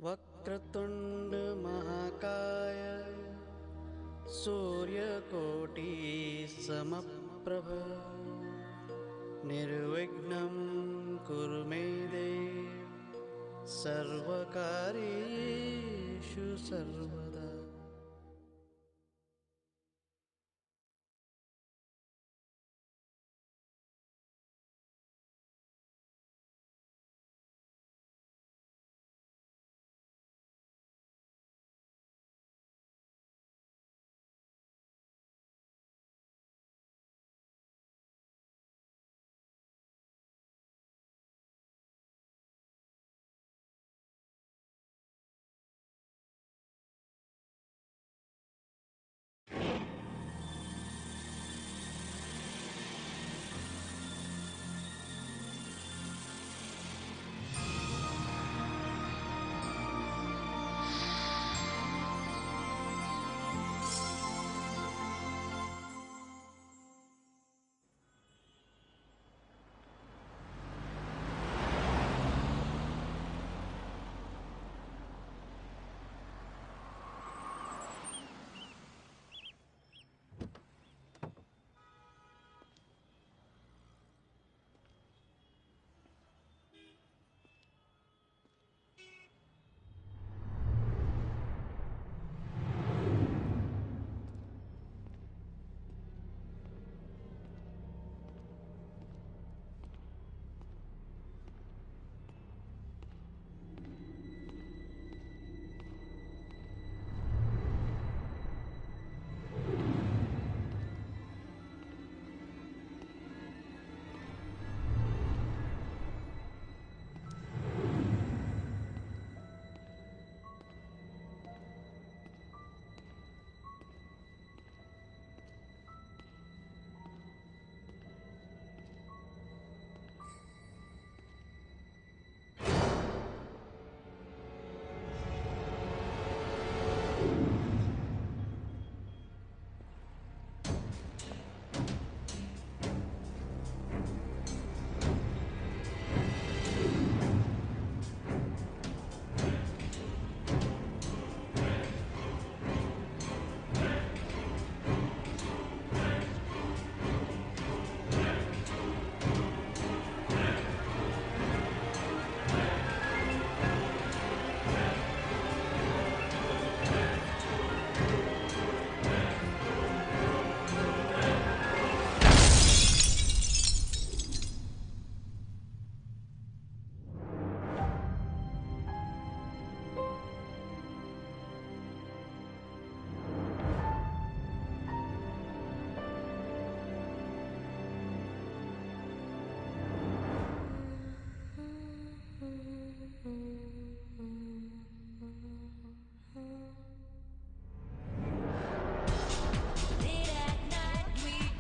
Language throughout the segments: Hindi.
वक्रतुंड महाकाय सूर्यकोटि समप्रभ निर्विघ्नं कुरु मे देव सर्वकार्येषु सर्वदा।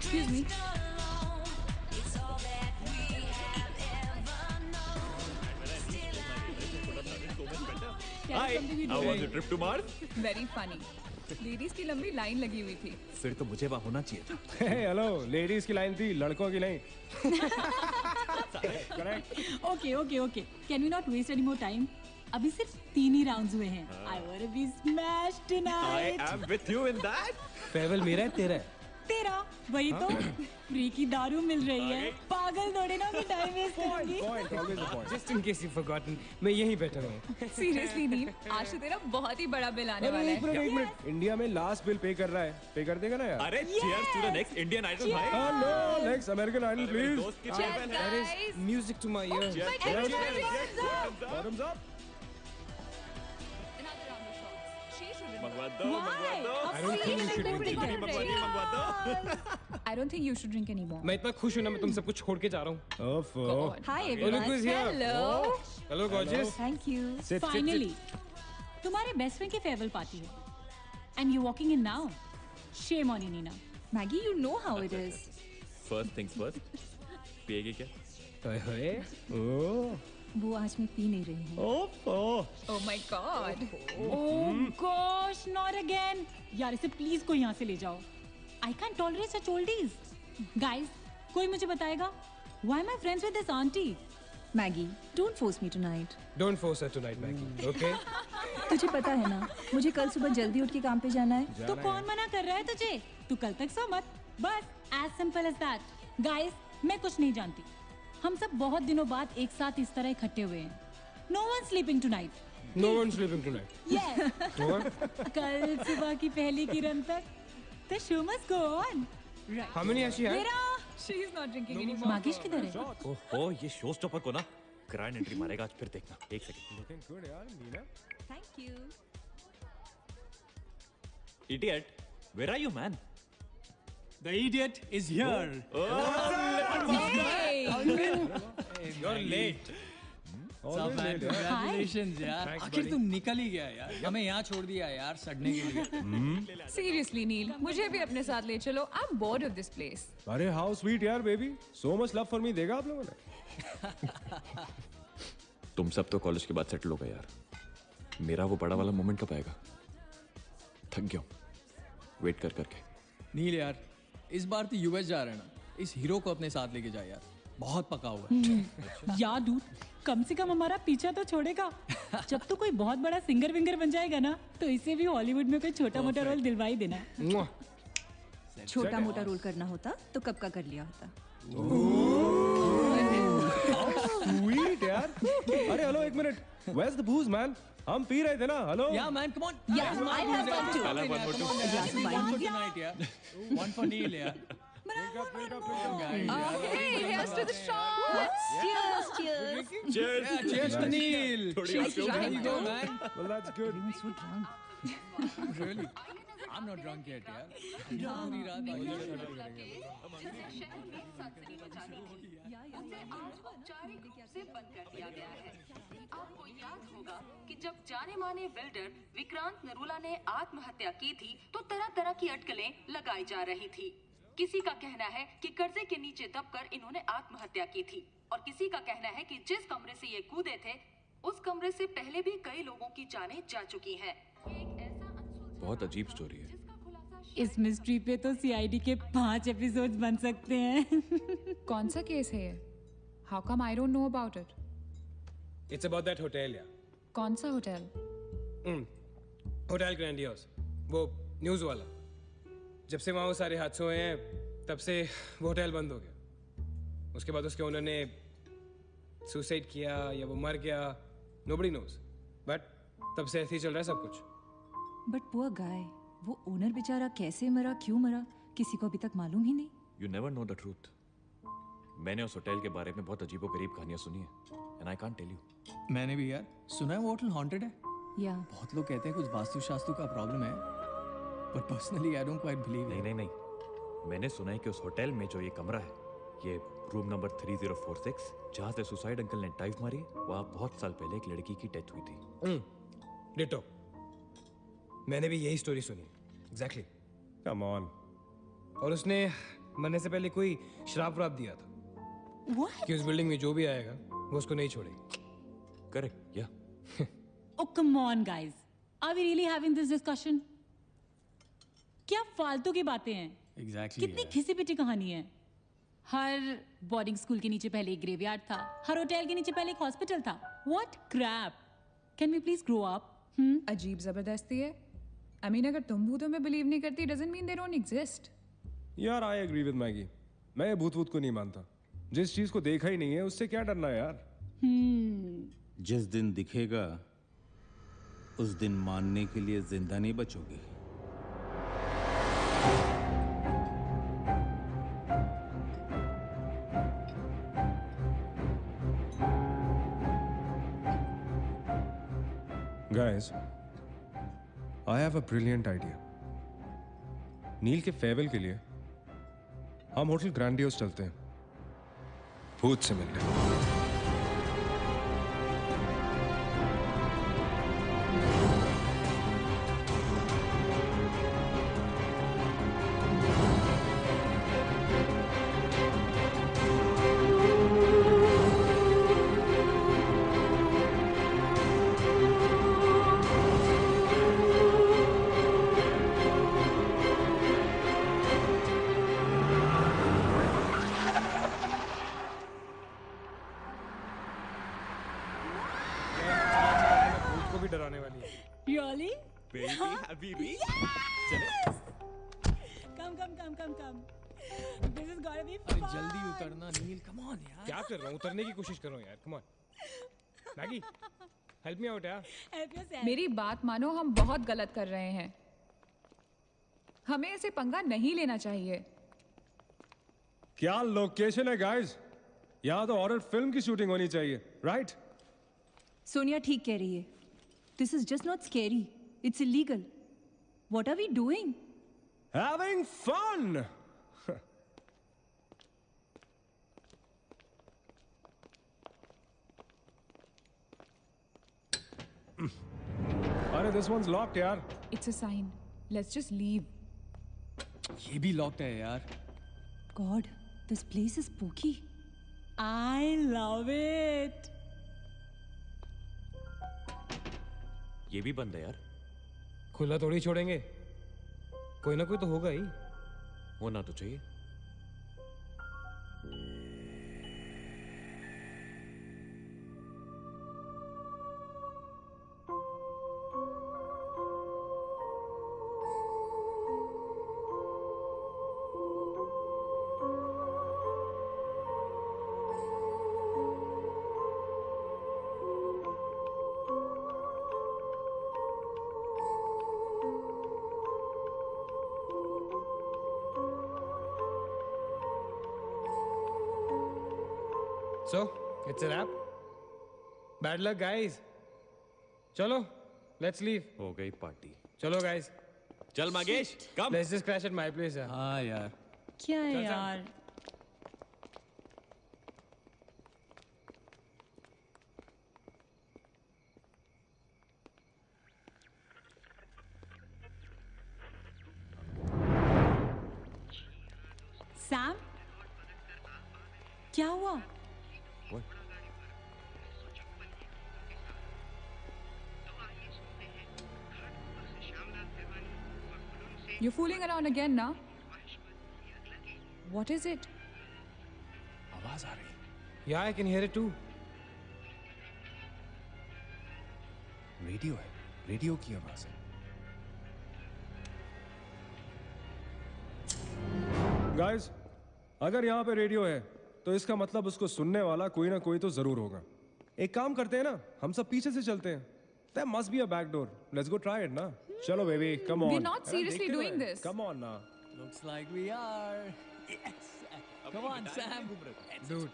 Excuse me. Hi, how was your trip to Mars? Very funny. Ladies की लंबी लाइन लगी हुई थी। फिर तो मुझे वहाँ होना चाहिए था। हेलो, लेडीज की लाइन थी, लड़कों की नहीं। Okay, okay, okay. Can we not waste any more time? अभी सिर्फ 3 ही राउंड्स हुए हैं। I wanna be smashed tonight. I am with you in that. फेवल मेरा है तेरा है। तेरा वही तो फ्री की दारू मिल रही है। पागल थोड़े ना मैं टाइम वेस्ट करूंगी। Point, always a point. Just in case you've forgotten, मैं यहीं बैठा हूँ। सीरियसली नील, आज तो तेरा बहुत ही बड़ा बिल आने वाला एक है। मिनट, इंडिया में लास्ट बिल पे कर रहा है, पे कर देगा ना यार? अरे cheers to the next Indian Idol भाई। Hello, next American Idol, मेरे please. दोस्त की Cheers, farewell है। guys. Music to my ears. Cheers, Everybody cheers, thumbs up. Bottoms up. Another round of shots. She shouldn't. मंगवा दो, मंगवा दो। I don't think you should drink मुझे नहीं मंगवा दी, मंगवा दो। I don't think you should drink anymore. मैं इतना खुश हूँ ना, मैं तुम सबको छोड़ के जा रहा हूँ। God. Hi everyone. Look who's here. Hello. Hello, gorgeous. Thank you. Finally, तुम्हारे बेस्ट फ्रेंड की फेयरवेल पार्टी है। And you're walking in now. Shame on you, Nina. Maggie, you know how it is. First things first. पिएगी क्या? ओए, ओह, वो आज मैं पी नहीं रही हूँ। Oh my God. Oh gosh, not again. यार इसे प्लीज कोई यहाँ से ले जाओ। I can't tolerate such oldies. Guys, कोई मुझे बताएगा? Why am I friends with this auntie? Maggi, don't force me tonight. Don't force her tonight, Maggie. Okay? तुझे पता है ना, मुझे कल सुबह जल्दी उठ के काम पे जाना है। तो कौन मना कर रहा है तुझे? तू कल तक सो मत। बस as simple as that. Guys, मैं कुछ नहीं जानती। हम सब बहुत दिनों बाद एक साथ इस तरह इकट्ठे हुए हैं। No one sleeping tonight. No one's sleeping tonight. Yes. What? कल सुबह की पहली किरण तक the show must go on. Right. How many has she had? मेरा She is not drinking anymore. मागिश किधर है? ओहो, ये शो स्टॉपर को ना ग्रैंड एंट्री मारेगा आज, फिर देखना। एक सेकंड। Looking good, यार, Meena. Thank you. Idiot, where are you, man? The idiot is here. You're late. Always late, यार। Congratulations यार। Thanks, आखिर buddy. तुम निकल ही गया यार। हमें यहाँ छोड़ दिया यार सड़ने के लिए। Seriously, नील, मुझे भी अपने साथ ले चलो। I'm bored of this place. अरे हाउ स्वीट यार baby, so much love for me देगा आप लोगों ने। तुम सब तो कॉलेज के बाद सेटल हो गए यार, मेरा वो बड़ा वाला मोमेंट कब आएगा? थक गया हूँ वेट कर करके। नील यार, इस बार तो यूएस जा रहे हैं ना, इस हीरो को अपने साथ लेके जा यार, बहुत पका हुआ है। यार डूड, कम से कम हमारा पीछा तो छोड़ेगा। जब तो कोई बहुत बड़ा सिंगर विंगर बन जाएगा ना, तो इसे भी हॉलीवुड में कोई छोटा मोटा रोल दिलवा ही देना। Mwah. छोटा मोटा रोल करना होता तो कब का कर लिया होता। स्वीट यार। अरे हेलो, एक minute, where's the booze man? हम पी रहे थे ना, hello. Yeah man, come on. Yeah, I have one too. I'll have one more too. glass of wine. One for tonight यार. One for Neil यार. Okay, here's to the shots. Cheers, cheers. Cheers. Yeah, cheers to Neil. थोड़ी और पियो। There you go man. Well, that's good. Really? I'm not drunk yet यार। पूरी रात औपचारिक रूप से बंद कर दिया गया है। आपको याद होगा कि जब जाने माने बिल्डर विक्रांत नरूला ने आत्महत्या की थी तो तरह तरह की अटकलें लगाई जा रही थी। किसी का कहना है कि कर्जे के नीचे दबकर इन्होंने आत्महत्या की थी और किसी का कहना है कि जिस कमरे से ये कूदे थे उस कमरे से पहले भी कई लोगों की जानें जा चुकी हैं। एक ऐसा अनसुलझा बहुत अजीब स्टोरी है। जिसका खुलासा इस मिस्ट्री पे तो सीआईडी के 5 एपिसोड्स बन सकते हैं। कौन सा केस है ये? How come I don't know about it? It's about that hotel, यार। कौन सा होटल? होटल ग्रैंडियोस, वो न्यूज़ वाला। जब से वहाँ वो सारे हादसे हुए हैं, तब से वो होटल बंद हो गया। उसके बाद उसके ओनर ने सुसाइड किया या वो मर गया, nobody knows. But तब से ऐसे ही चल रहा है सब कुछ। But poor guy, वो ओनर बेचारा कैसे मरा, क्यों मरा, किसी को अभी तक मालूम ही नहीं। You never know the truth. मैंने उस होटल के बारे में बहुत अजीबोगरीब कहानियां सुनी है and I can't tell you. मैंने भी यार सुना है वो होटल हॉन्टेड है। या बहुत लोग कहते हैं कुछ वास्तु का प्रॉब्लम है, but personally I don't quite believe नहीं नहीं नहीं, मैंने सुना है कि उस होटल में जो ये कमरा है, ये रूम नंबर 3046, जहाँ से सुसाइड अंकल ने डाइव मारी, वहाँ बहुत साल पहले एक लड़की की डेथ हुई थी। डिटो, मैंने भी यही स्टोरी सुनी। एग्जैक्टली। Come on. और उसने मरने से पहले कोई श्राप व्राप दिया था What? कि उस बिल्डिंग में जो भी आएगा वो उसको नहीं छोड़ेगी। करेक्ट या Oh come on guys, are we really having this discussion? क्या फालतू की बातें हैं? एग्जैक्टली कितनी घिसी पिटी कहानी है। हर बोर्डिंग स्कूल के नीचे पहले एक ग्रेवयार्ड था, हर होटल के नीचे पहले एक हॉस्पिटल था। What crap? Can we please grow up? अजीब जबरदस्ती है। I mean, अगर तुम भूतों में बिलीव नहीं करती, doesn't mean they don't exist. यार आई एग्री विद मैगी, मैं ये भूत को नहीं मानता। जिस चीज को देखा ही नहीं है उससे क्या डरना है यार। जिस दिन दिखेगा उस दिन मानने के लिए जिंदा नहीं बचोगे। Guys, I have a brilliant idea. नील के फेयरवेल के लिए हम होटल ग्रैंडियोस चलते हैं, भूत से मिलने। बीबी Come. This is gonna be अरे fun. जल्दी उतरना नील, कम ऑन यार। क्या कर रहा हूँ? उतरने की कोशिश कर रहा हूँ यार। Come on Maggi, help me out यार। Help yourself. मेरी बात मानो, हम बहुत गलत कर रहे हैं। हमें ऐसे पंगा नहीं लेना चाहिए। क्या लोकेशन है गाइस? यहाँ तो हॉरर फिल्म की शूटिंग होनी चाहिए, राइट? सोनिया ठीक कह रही है। This is just not scary, it's illegal. What are we doing? Having fun. अरे this one's locked यार। It's a sign. Let's just leave. ये भी लॉक्ड है यार। God, this place is spooky. I love it. ये भी बंद है यार। खुला थोड़ी छोड़ेंगे, कोई ना कोई तो होगा ही। होना तो चाहिए। So, it's a wrap. Bad luck, guys. चलो, let's leave. हो गई पार्टी। चलो, guys. चल मागेश, कम। Let's just crash at my place. यार। हाँ यार। क्या है चल, चल। यार? सैम, क्या हुआ? What? You're fooling around again now? What is it? आवाज आ रही है। Yeah, I can hear it too. Radio है, रेडियो की आवाज है। गाइस, अगर यहाँ पे रेडियो है तो इसका मतलब उसको सुनने वाला कोई ना कोई तो जरूर होगा। एक काम करते हैं ना, हम सब पीछे से चलते हैं। There must be a back door. Let's go try it ना। चलो baby, come on। We're not seriously doing this. Come on ना। Looks like we are. Yes. Come on, Sam. Dude,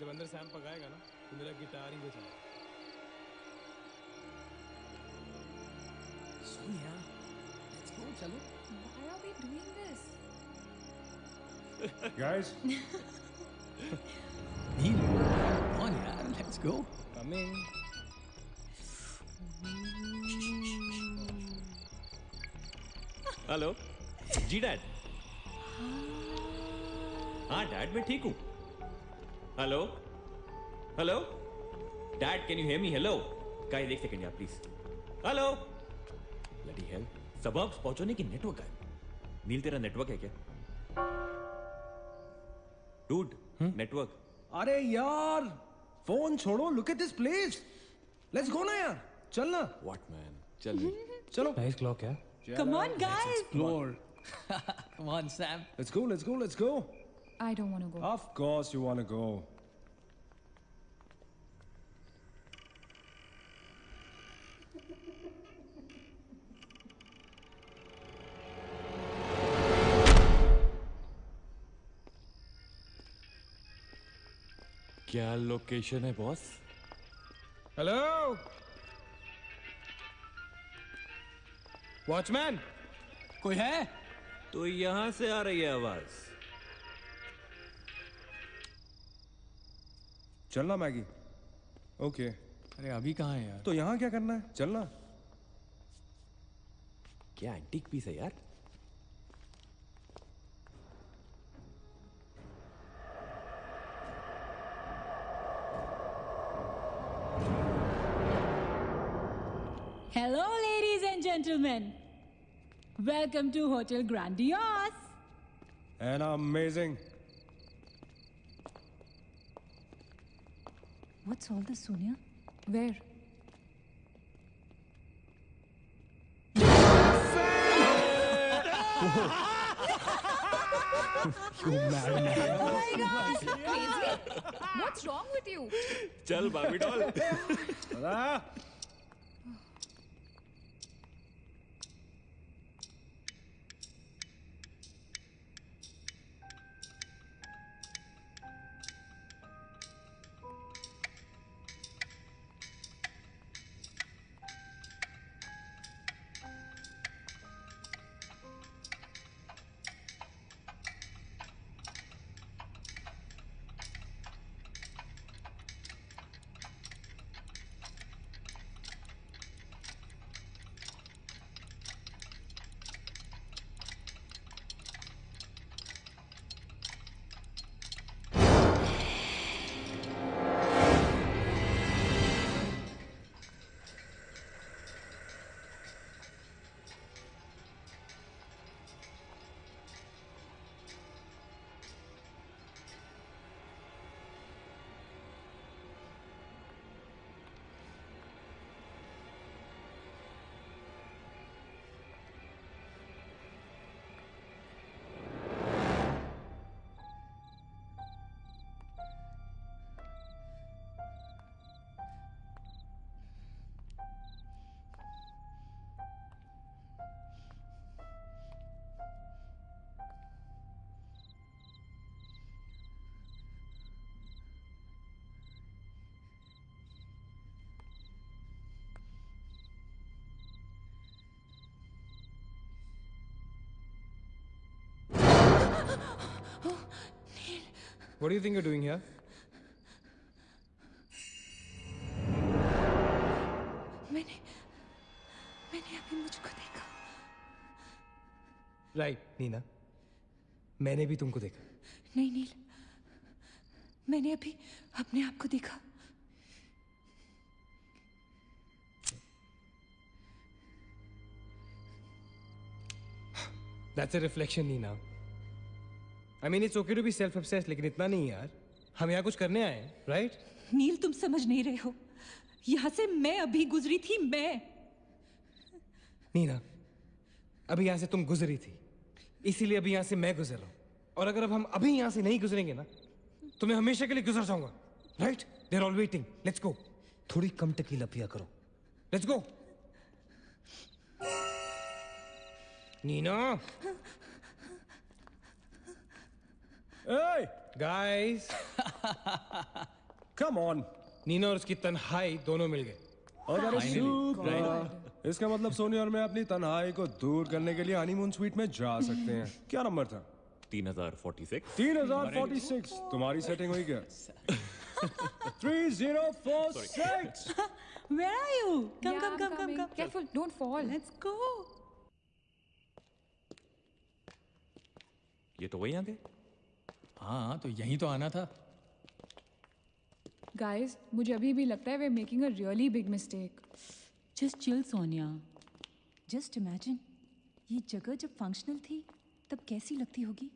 जब अंदर सैम पकाएगा ना, तो मेरा गिटार ही बजाएगा। सोनिया, let's go, चलो। Why are we doing this? Guys, Neel, come on यार, let's go. Coming. Hello ji dad. हाँ डैड, मैं ठीक हूँ। Hello hello dad, can you hear me? Hello guys, एक सेकंड यार प्लीज। हेलो ब्लडी हेल, सबब्स पहुंचने की नेटवर्क है। नील, तेरा नेटवर्क है क्या? Dude, network. अरे यार, फोन छोड़ो, look at this place. Let's go ना यार, चल ना। व्हाट मैन, चल चलो। Nice clock, yeah. Come on, guys. Explore. Come on, Sam. Let's go, let's go, let's go. I don't want to go. Of course you want to go. क्या लोकेशन है बॉस? Hello. Watchman. कोई है? तो यहां से आ रही है आवाज। चलना मैगी। ओके। अरे अभी कहाँ है यार? तो यहाँ क्या करना है? चलना। क्या एंटीक पीस है यार? Hello, ladies and gentlemen. Welcome to Hotel Grandiose. And amazing. What's all this, Sonia? Where? What's wrong with you? चल Barbie doll. What do you think you're doing here? मैंने अभी मुझको देखा. Right, नीना. मैंने भी तुमको देखा. नहीं नील, मैंने अभी अपने आप को देखा. That's a reflection, Neena. I mean, it's okay to be self-obsessed, लेकिन इतना नहीं यार. हम यहाँ कुछ करने आए हैं, right? नील तुम समझ नहीं रहे हो. यहाँ से मैं अभी गुजरी थी. मैं नीना, अभी यहाँ से तुम गुजरी थी, इसीलिए अभी यहाँ से मैं गुजर रहा हूँ. और अगर अब हम अभी यहाँ से नहीं गुजरेंगे ना, तो मैं हमेशा के लिए गुजर जाऊंगा. Right? They're all waiting. Let's go. थोड़ी कम टकीला पिया करो. Let's go. Neena. Hey, Guys. come on. Neena और उसकी तन्हाई दोनों मिल गए. Oh, that is super. इसका मतलब सोनी और मैं अपनी तन्हाई को दूर करने के लिए हनीमून स्वीट में जा सकते हैं. क्या नंबर था? 3046. 3046. तुम्हारी सेटिंग हुई क्या? 3046. Where are you? Come, Yeah, come, I'm come, come, coming. come. Careful, don't fall. Let's go. ये तो वही आ गए. हाँ तो यहीं तो आना था. Guys, मुझे अभी भी लगता है we're making a really big mistake. Just chill, Sonia. Just imagine, ये जगह जब फंक्शनल थी तब कैसी लगती होगी.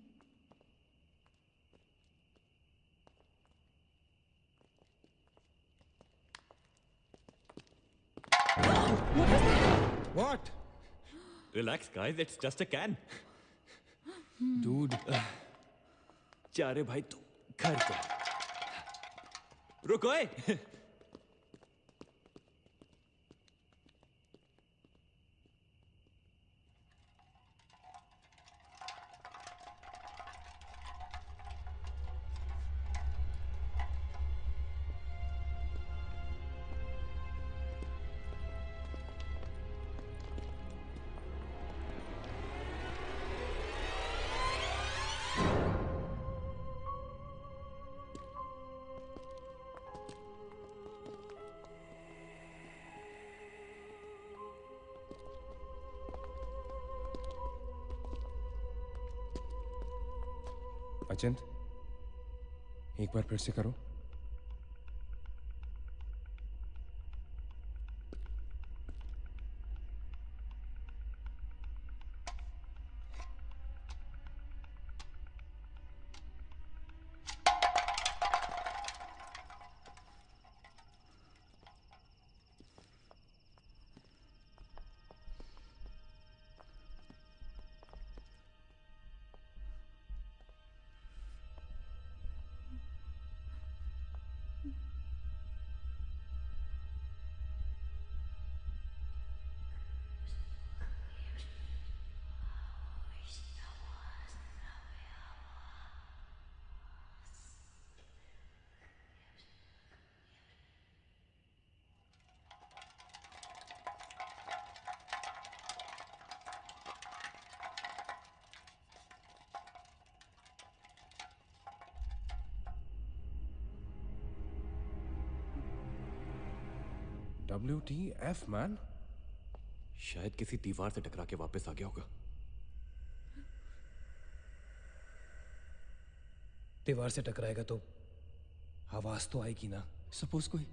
What? Relax, guys. It's just a can. Dude. जा रे भाई तू घर पे. रुको ए. अचिंत, एक बार फिर से करो. WTF man? शायद किसी दीवार से टकरा के वापस आ गया होगा। दीवार से टकराएगा तो आवाज तो आएगी ना। सपोज कोई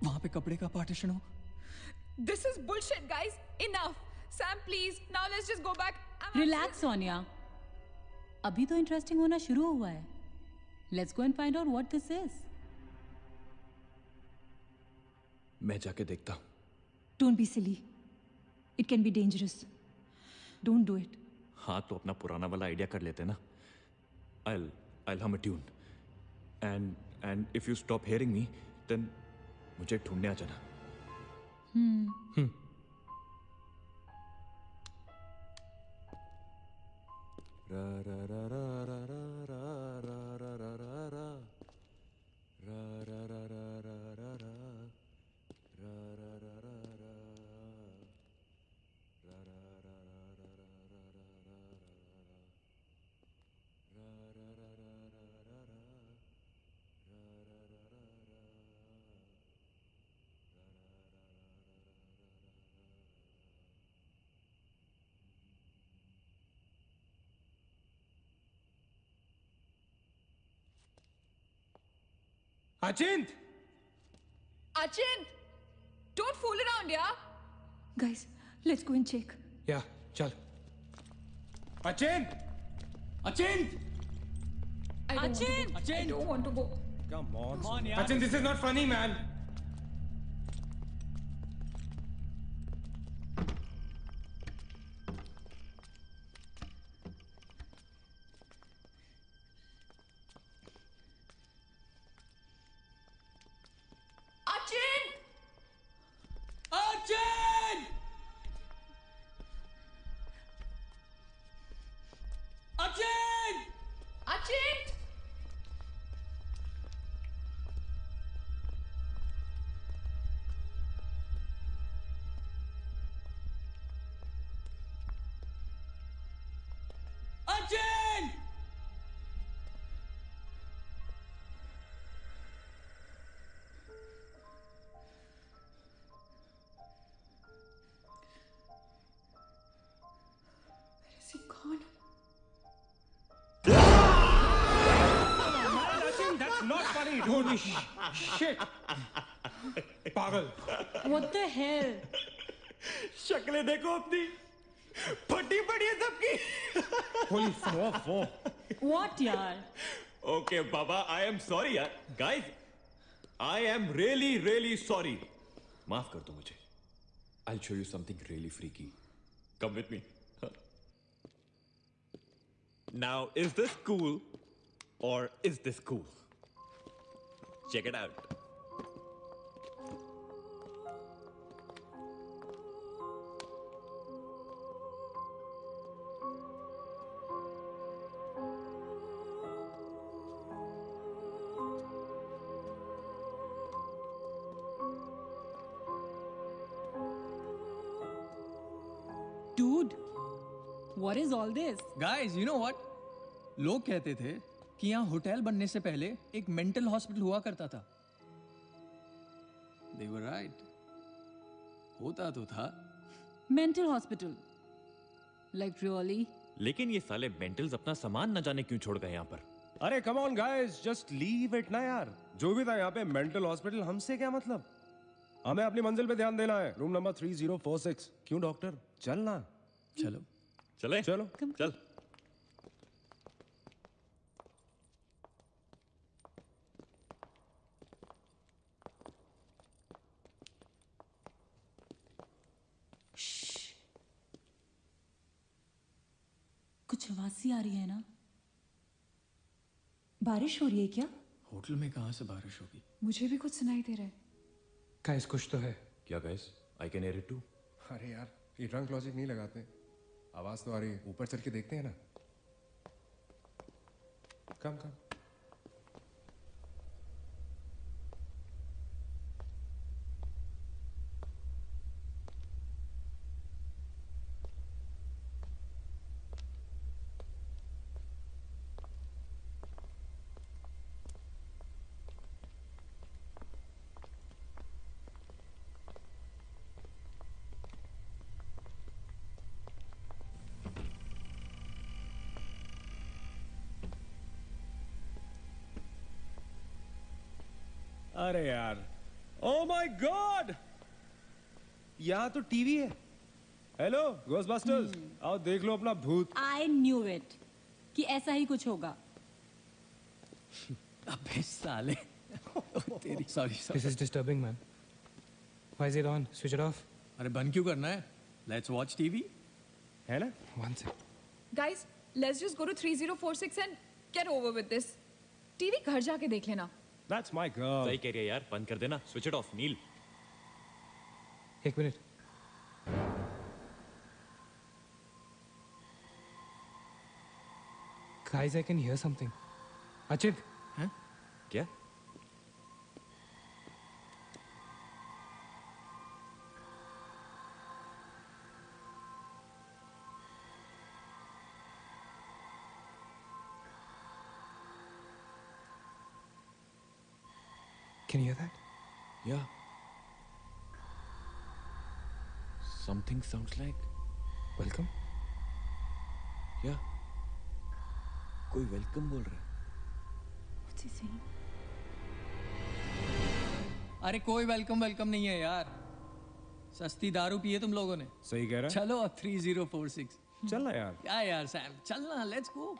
वहां पे कपड़े का पार्टीशन हो। This is bullshit, guys. Enough. Sam, please. Now let's just go back. Relax Sonia, अभी तो इंटरेस्टिंग होना शुरू हुआ है। Let's go and find out what this is. मैं जाके देखता हूँ। Don't be silly. It can be dangerous. Don't do it. हाँ तो अपना पुराना वाला आइडिया कर लेते ना। I'll hum a tune. And if you stop hearing me, then मुझे ढूंढने आ जाना। रा रा रा रा रा रा रा रा रा रा रा रा रा रा रा रा रा रा Achint! Achint! Don't fool around, yeah? Guys, let's go and check. Yeah, चल। Achint! Achint! I don't want to go. Come on. Achint, this is not funny, man. Achint! Achint! Achint! Achint! Achint! Where is he gone? Achint, that's not funny. Holy shit. पागल। What the hell? शक्लें देखो अपनी, फटी पड़ी है सबकी। Holy fuck. What यार? Okay, Baba, I am sorry यार. Guys, I am really sorry. माफ कर दो मुझे. I'll show you something really freaky. Come with me. Now, is this cool or is this cool? Check it out. Dude, what is all this? Guys, you know what? लोग कहते थे कि यहाँ होटल बनने से पहले एक मेंटल हॉस्पिटल हुआ करता था। They were right. होता तो था। Mental hospital. Like really? लेकिन ये साले मेंटल्स अपना सामान न जाने क्यों छोड़ गए यहाँ पर। अरे come on guys, just leave it ना यार। जो भी था यहाँ पे मेंटल हॉस्पिटल, हमसे क्या मतलब? हमें अपनी मंजिल पे ध्यान देना है। Room number 3046। क्यों डॉक्टर? चल ना। चलो। चले? चलो। चल। कुछ आवाज सी आ रही है ना? बारिश हो रही है क्या? होटल में कहाँ से बारिश होगी? मुझे भी कुछ सुनाई दे रहा है। Guys, कुछ तो है। क्या guys? I can hear it too. अरे यार, ये ड्रंक लॉजिक नहीं लगाते। आवाज तो आ रही है, ऊपर चढ़ के देखते हैं ना। कम। अरे यार, ओ माय गॉड, यहाँ तो टीवी है। हेलो घोस्टबस्टर्स, आओ देख लो अपना भूत। आई न्यू इट कि ऐसा ही कुछ होगा। अबे साले तेरी sorry This is disturbing, man. Why is it on? Switch it off. अरे बंद क्यों करना है? Let's watch TV. है ना? One sec. Guys, let's just go to 3046 and get over with this. TV घर जाके देख लेना। That's my girl. सही कह रही है यार, बंद कर देना, स्विच इट ऑफ। नील एक minute. Guys, I can hear something. Achit. हैं? क्या? Can you hear that? Yeah. Something sounds like. Welcome. Yeah. कोई वेलकम बोल रहा है। What's he saying? अरे कोई वेलकम नहीं है यार, सस्ती दारू पिए तुम लोगों ने। सही कह रहा है। चलो अब 3046। चल ना यार। क्या यार सैम, चलना, लेट्स गो।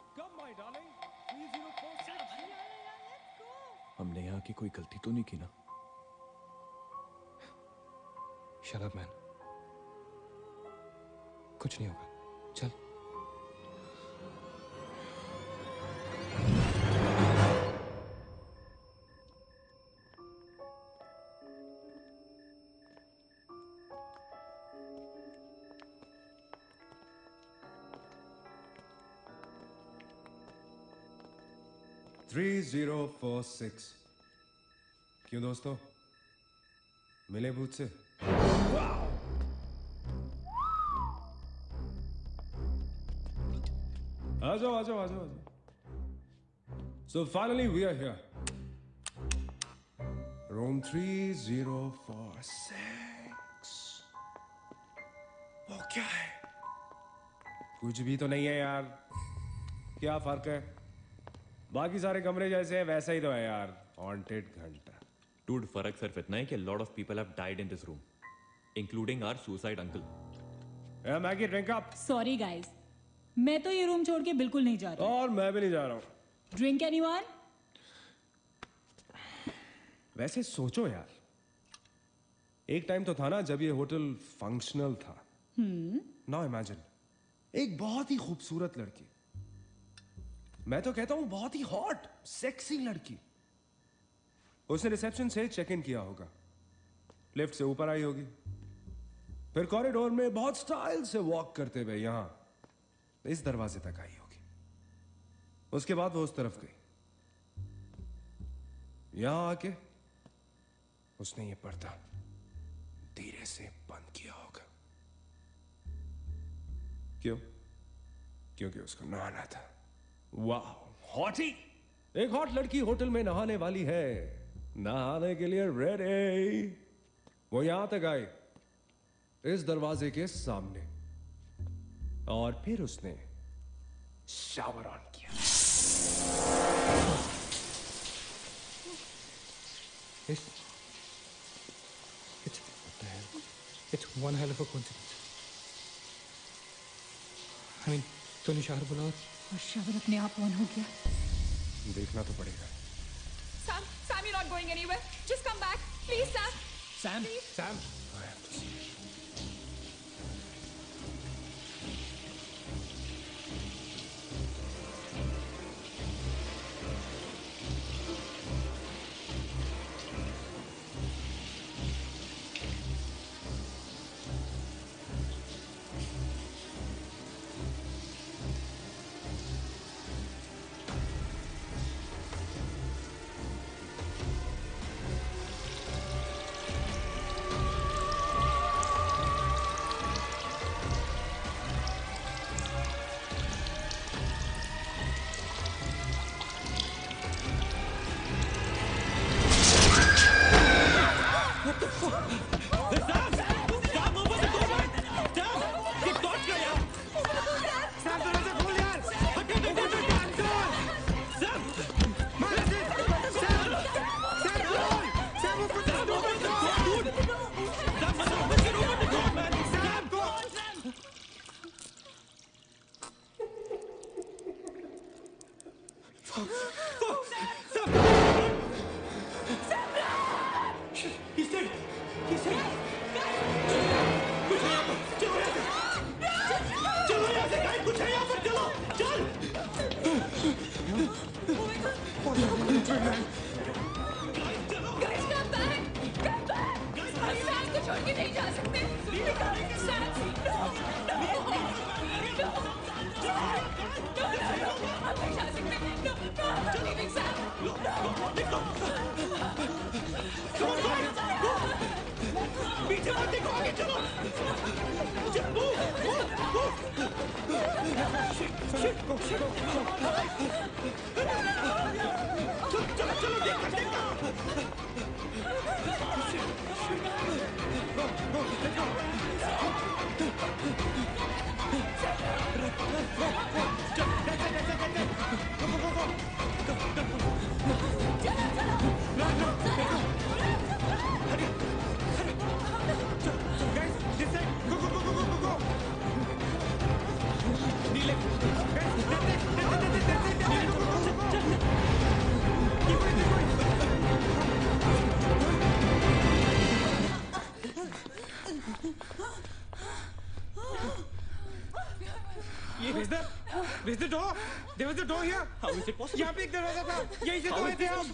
हमने यहाँ की कोई गलती तो नहीं की ना? Shut up, man. कुछ नहीं होगा, चल। थ्री 3046। क्यों दोस्तों, मिले भूत से? आ जाओ आ जाओ आ जाओ। So finally we are here. Room 3046. वो क्या है? कुछ भी तो नहीं है यार। क्या फर्क है? बाकी सारे कमरे जैसे हैं वैसा ही तो है यार। हॉन्टेड घंटा। Dude, फर्क सिर्फ इतना है कि a lot of people have died in this room, including our suicide uncle. Yeah, Maggie, drink up. Sorry guys, मैं तो ये रूम छोड़ के बिल्कुल नहीं जा रही। और मैं भी नहीं जा रहा हूँ। Drink anyone? वैसे सोचो यार, एक टाइम तो था ना जब ये होटल फंक्शनल था। नाउ इमेजिन, एक बहुत ही खूबसूरत लड़की, मैं तो कहता हूं बहुत ही हॉट सेक्सी लड़की, उसने रिसेप्शन से चेक इन किया होगा, लिफ्ट से ऊपर आई होगी, फिर कॉरिडोर में बहुत स्टाइल से वॉक करते हुए यहां इस दरवाजे तक आई होगी। उसके बाद वो उस तरफ गई, यहां आके उसने ये पर्दा धीरे से बंद किया होगा। क्यों? क्योंकि उसको नहाना था। वाह, हॉटी! एक हॉट लड़की होटल में नहाने वाली है, नहाने के लिए रेडी। वो यहां तक आई, इस दरवाजे के सामने, और फिर उसने शावर ऑन किया। It's one hell of a coincidence. I mean, तूने शावर बोला और शावर अपने आप ऑन हो गया। देखना तो पड़ेगा। Sam, you're not going anywhere. Just come back, please, Sam. Sam, Please. Sam. I have to see. man. Guys, come back! Come back! हम सैम को छोड़ के नहीं जा सकते। सैम, no, no, no, हम नहीं जा सकते। No, no, I'm not leaving Sam. No, पीछे मत देखो, आगे चलो। चलो, चलो, देखो। Where's the door? There was a door here. How is it possible? यहाँ पे एक दरवाजा था. यहीं से तो आए थे हम.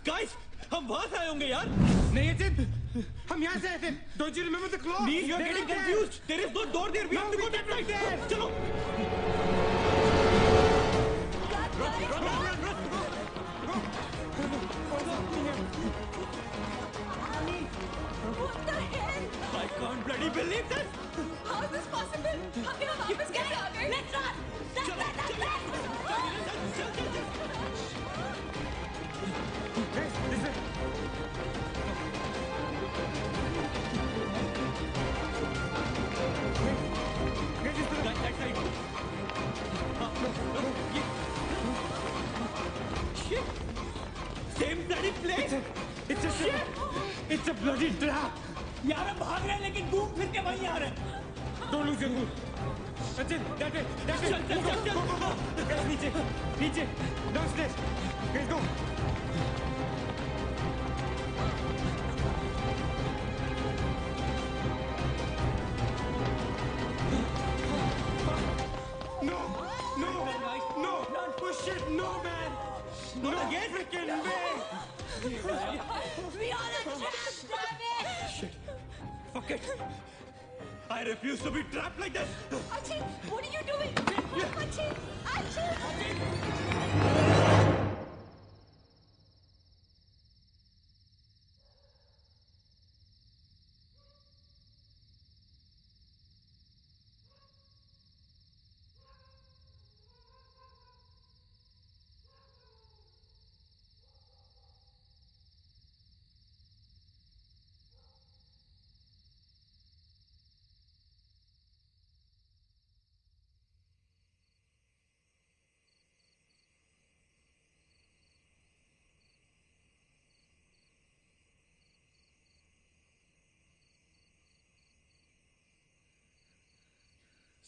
Guys, हम वहाँ से आए होंगे यार. नहीं अचित, हम यहाँ से आए थे. Don't you remember the claw? Neil, you're getting confused. There is no door there. We have to go that way. चलो. What the hell? I can't bloody believe this. How is this possible? हम यहाँ वापस कैसे आ गए? Let's run! Same bloody place. It's a bloody trap. यार हम भाग रहे हैं लेकिन घूम फिर के वहीं आ रहे हैं. Don't lose your cool. Sachin, that way. चल. Guys, नीचे. Downstairs. Guys, go. No. Oh shit, no man. Not again. Freaking way. We all are trapped, damn it! Shit. Fuck it. I refuse to be trapped like this. Achin, what are you doing? Achin!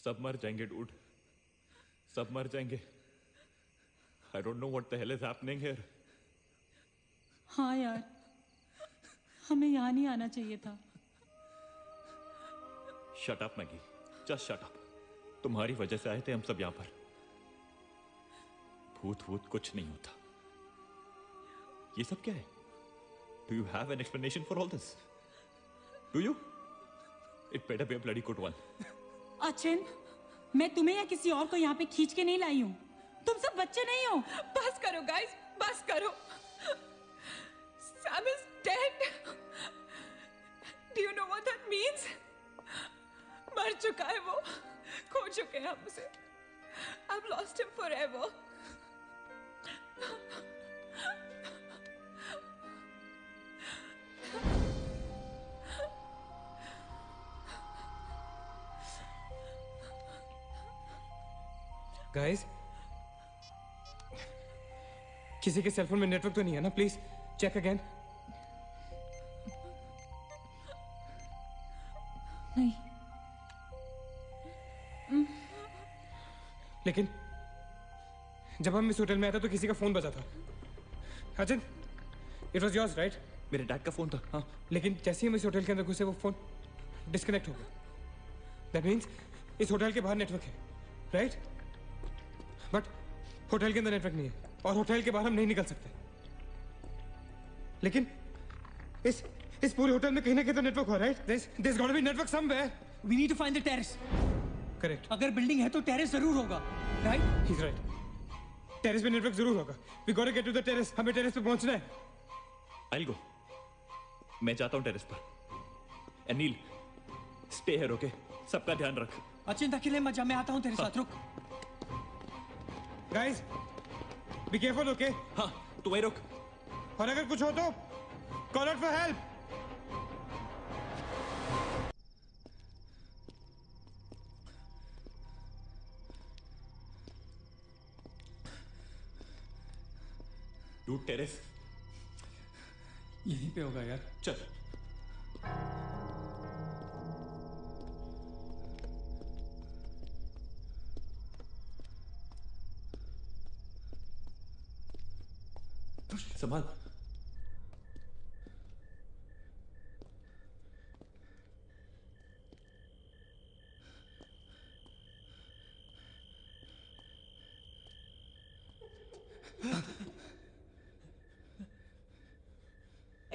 सब मर जाएंगे डूड. सब मर जाएंगे. I don't know what the hell is happening here. हाँ यार, हमें यहाँ नहीं आना चाहिए था. Shut up, Maggie. Just shut up. तुम्हारी वजह से आए थे हम सब यहाँ पर. भूत कुछ नहीं होता. ये सब क्या है? Do you have an explanation for all this? Do you? It better be a bloody good one. Achin, मैं तुम्हें या किसी और को यहाँ पे खींच के नहीं लाई हूँ. तुम सब बच्चे नहीं हो. बस करो guys, बस करो. Sam is dead. Do you know what that means? मर चुका है वो. खो चुके हैं हम उसे. I've lost him forever. Guys, किसी के सेलफोन में नेटवर्क तो नहीं है ना? Please check again. नहीं. लेकिन जब हम इस होटल में आए थे तो किसी का फोन बजा था. Achin, it was yours right? मेरे डैड का फोन था. हाँ. लेकिन जैसे ही हम इस होटल के अंदर घुसे वो फोन डिस्कनेक्ट हो गया. दैट मीन्स इस होटल के बाहर नेटवर्क है, राइट? बट होटल के अंदर नेटवर्क नहीं है और होटल के बाहर हम नहीं निकल सकते. लेकिन इस पूरे होटल में कहीं ना कहीं तो नेटवर्क हो, right? There's got to be network somewhere. We need to find the terrace. Correct. अगर बिल्डिंग है तो टेरेस जरूर होगा, right? He's right. टेरेस पे नेटवर्क जरूर होगा. We got to get to the terrace. हमें टेरेस पे पहुंचना है. I'll go. मैं जाता हूँ टेरेस पर. Anil, stay here, okay? सबका ध्यान रख. चिंता के लिए मत जा, मैं आता हूँ तेरे साथ, रुक. Guys, be careful, okay? हाँ, तू वहीं रुक. और अगर कुछ हो तो call out for help. Dude, terrace यहीं पे होगा यार. चल. संभाल.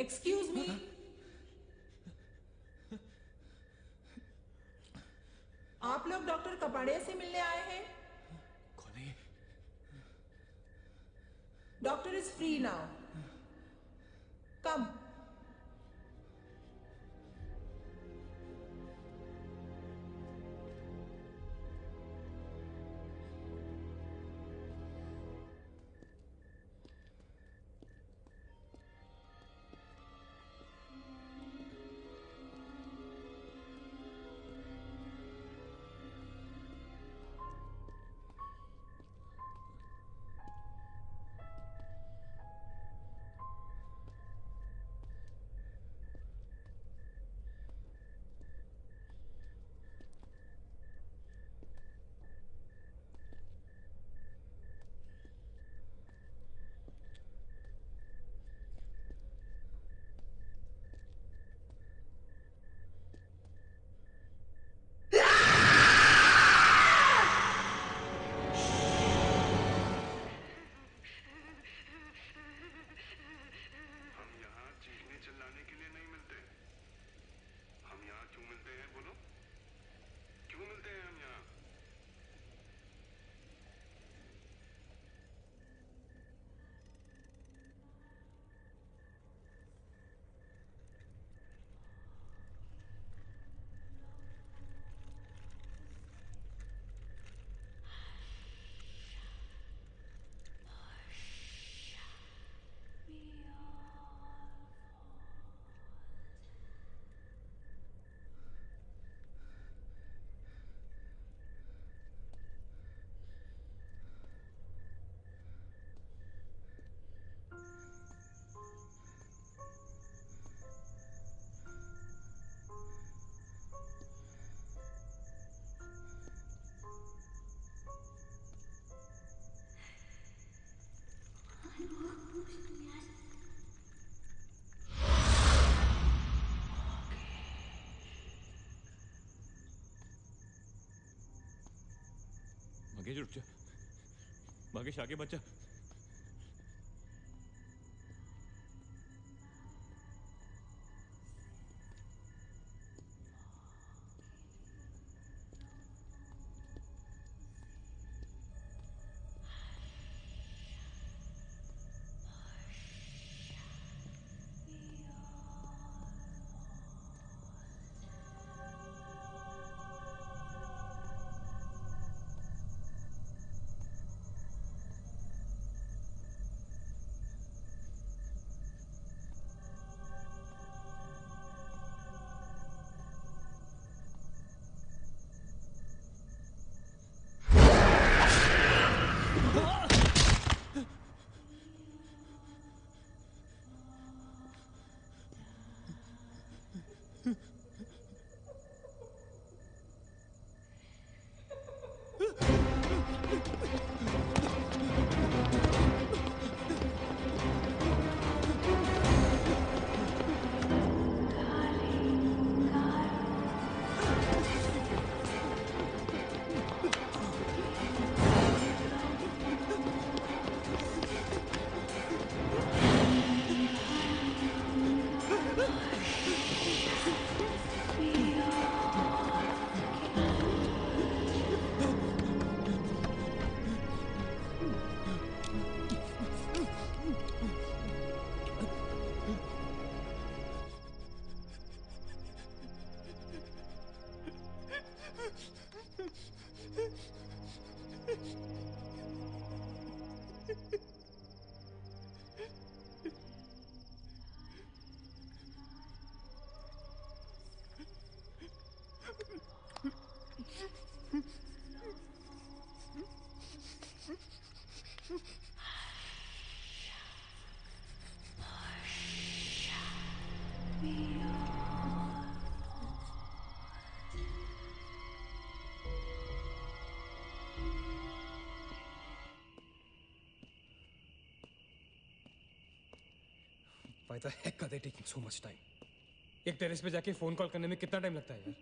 Excuse me. आप लोग डॉक्टर कपाड़िया से मिलने आए हैं? कौन है? Doctor is free now. Come. Magesh रुक जा. मगेश आगे मत जा. Why the heck are they taking so much time? एक टेरेस पे जाके फोन कॉल करने में कितना टाइम लगता है यार?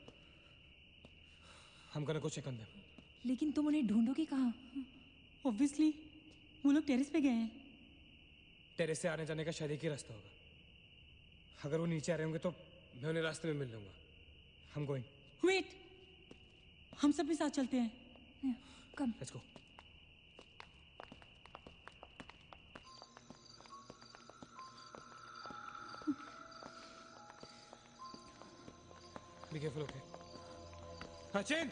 I'm gonna go check on them. लेकिन तुम उन्हें ढूंढोगे कहाँ? ऑब्वियसली वो लोग टेरेस पे गए हैं। टेरेस से आने जाने का शायद एक ही रास्ता होगा। अगर वो नीचे आ रहे होंगे तो मैं उन्हें रास्ते में मिल लूंगा। I'm going. वेट, हम सब भी साथ चलते हैं। कम। Let's go. Be careful, okay? Achin!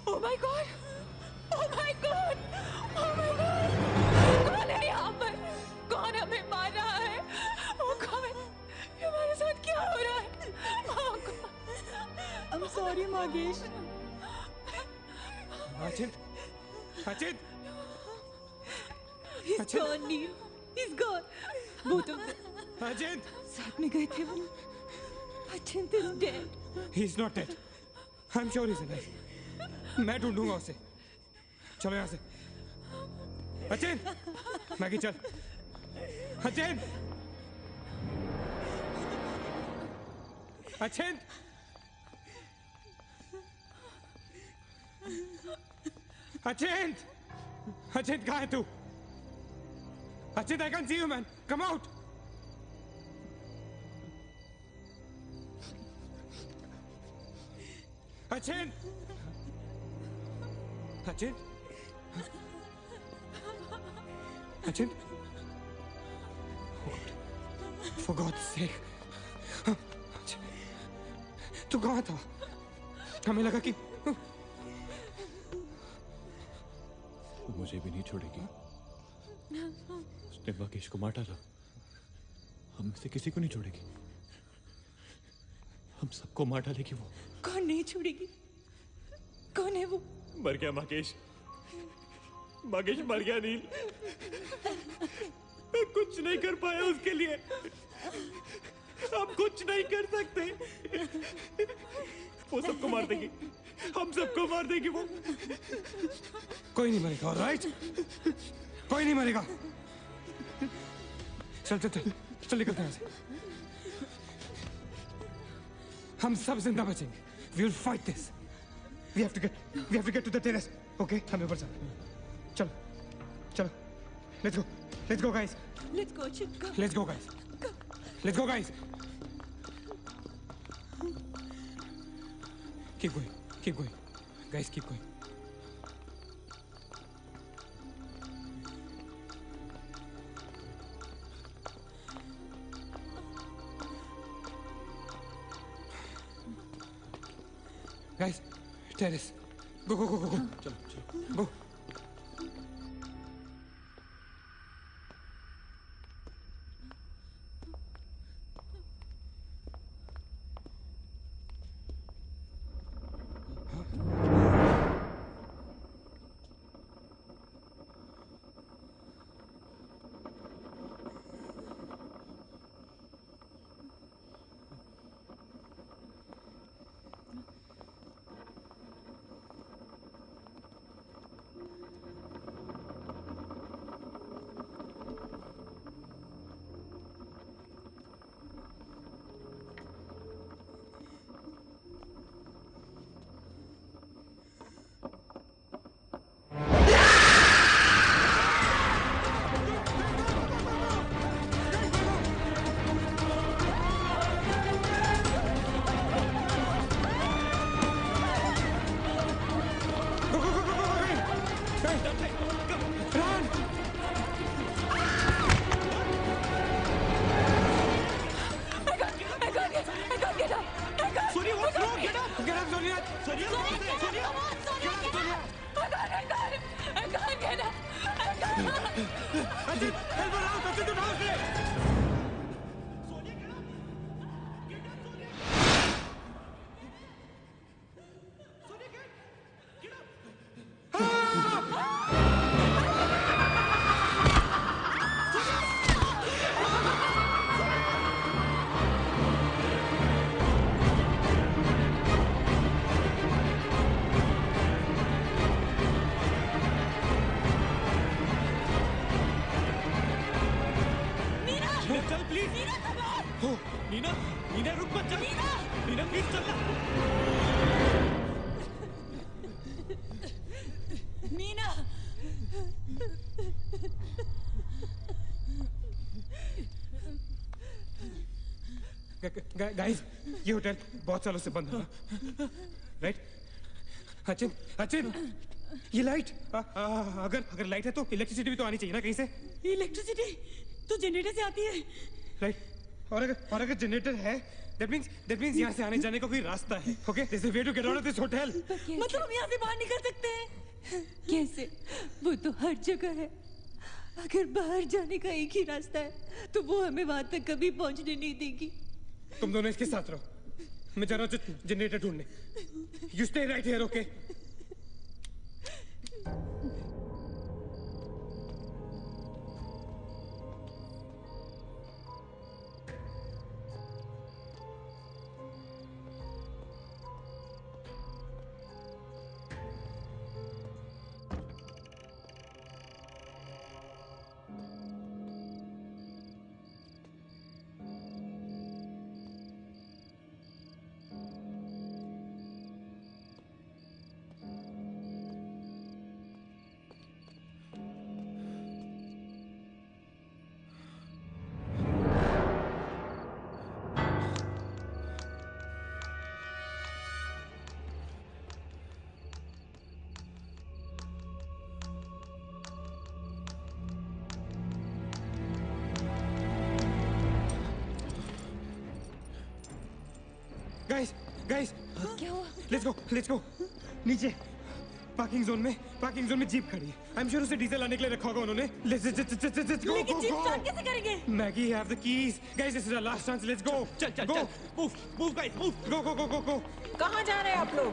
Oh my God! Oh my God! Oh my God! कौन है यहाँ पर? कौन हमें मार रहा है? वो कौन? ये हमारे साथ क्या हो रहा है? Oh God! I'm sorry, मागेश। Achin! Achin! He's gone, Neil. He's gone. Both of them. Achin! साथ में गए थे वो। Achint is dead. He's not dead. I'm sure he's alive. मैं ढूंढूंगा उसे। चलो यहाँ से। अचिन! मैगी चल। अचिन! अचिन! अचिन! अचिन कहाँ है तू? Achin, I can't see you, man. Come out. Achin! Achin? Achin? For God's sake. Achin, तू कहाँ था? हमें लगा कि मुझे भी नहीं छोड़ेगी। उसने महेश को मार डाला। हम में से किसी को नहीं छोड़ेगी। हम सबको मार डालेगी वो। कौन नहीं छोड़ेगी? कौन है वो? मर गया महेश। महेश मर गया नील। मैं कुछ नहीं कर पाया उसके लिए। हम कुछ नहीं कर सकते। वो सबको मार देगी। हम सबको मार देगी वो। कोई नहीं मरेगा, ऑलराइट? कोई नहीं मरेगा। चल चल चल चल निकलते हैं यहाँ से। हम सब जिंदा बचेंगे। We will fight this. We have to get to the terrace. Okay? हमें ऊपर चलो। चलो चलो। Let's go guys. Let's go, Achint. Come. Let's go guys. Let's go guys. Keep going. Guys, keep going. Guys, terrace. Go. चलो. Go. चल प्लीज। Meena come on! हो नीना, नीना रुक मत चल। नीना प्लीज चल ना। मीना गाइस, ये होटल बहुत सालों से बंद है, राइट? अचिन, अचिन, ये लाइट, अगर लाइट है तो इलेक्ट्रिसिटी भी तो आनी चाहिए ना कहीं से। इलेक्ट्रिसिटी तो जनरेटर से आती है, राइट? और अगर जनरेटर है, that means यहाँ से आने जाने का कोई रास्ता है, okay? There's a way to get out of this hotel. मतलब हम यहाँ से बाहर निकल सकते हैं? कैसे? वो तो हर जगह है। अगर बाहर जाने का एक ही रास्ता है तो वो हमें वहां तक कभी पहुंचने नहीं देगी। तुम दोनों इसके साथ रहो, मैं जा रहा हूँ जनरेटर ढूंढने। You stay right here, okay? Guys, क्या हुआ? लेट्स गो नीचे। पार्किंग जोन में जीप खड़ी है। आई एम श्योर उसे डीजल लाने के लिए रखा होगा उन्होंने। Let's go. लेकिन जीप स्टार्ट कैसे करेंगे? Maggie have the keys. Guys, this is our last chance. Let's go. चल मूव गाइस मूव। गो। कहाँ जा रहे हैं आप लोग?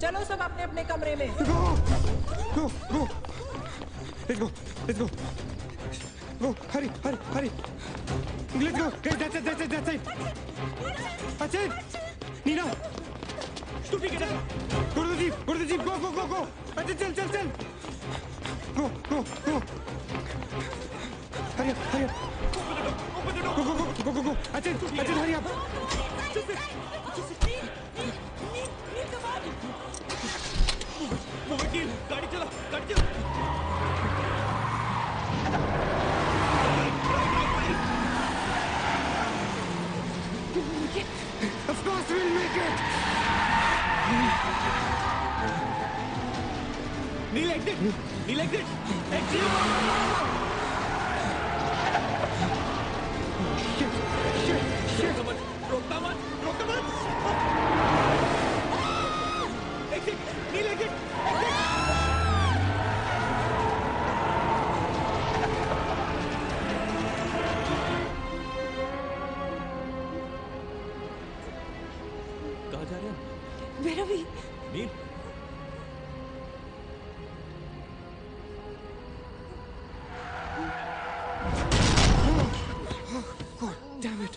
चलो सब अपने अपने कमरे में। Go. Let's go. Hurry. Let's go. Guys, that's it. Achin! Nina! Stupid get up! Go to the jeep. Go. Achin, चल. Go. Hurry up. Open the door. Go. Achin, hurry up. Move it, गाड़ी चला. Of course we'll make it! Neil, exit! Exit! Shit! रोकता मत! Exit! Neil, exit! कहाँ जा रहे हैं? Where are we? Nil God damn it!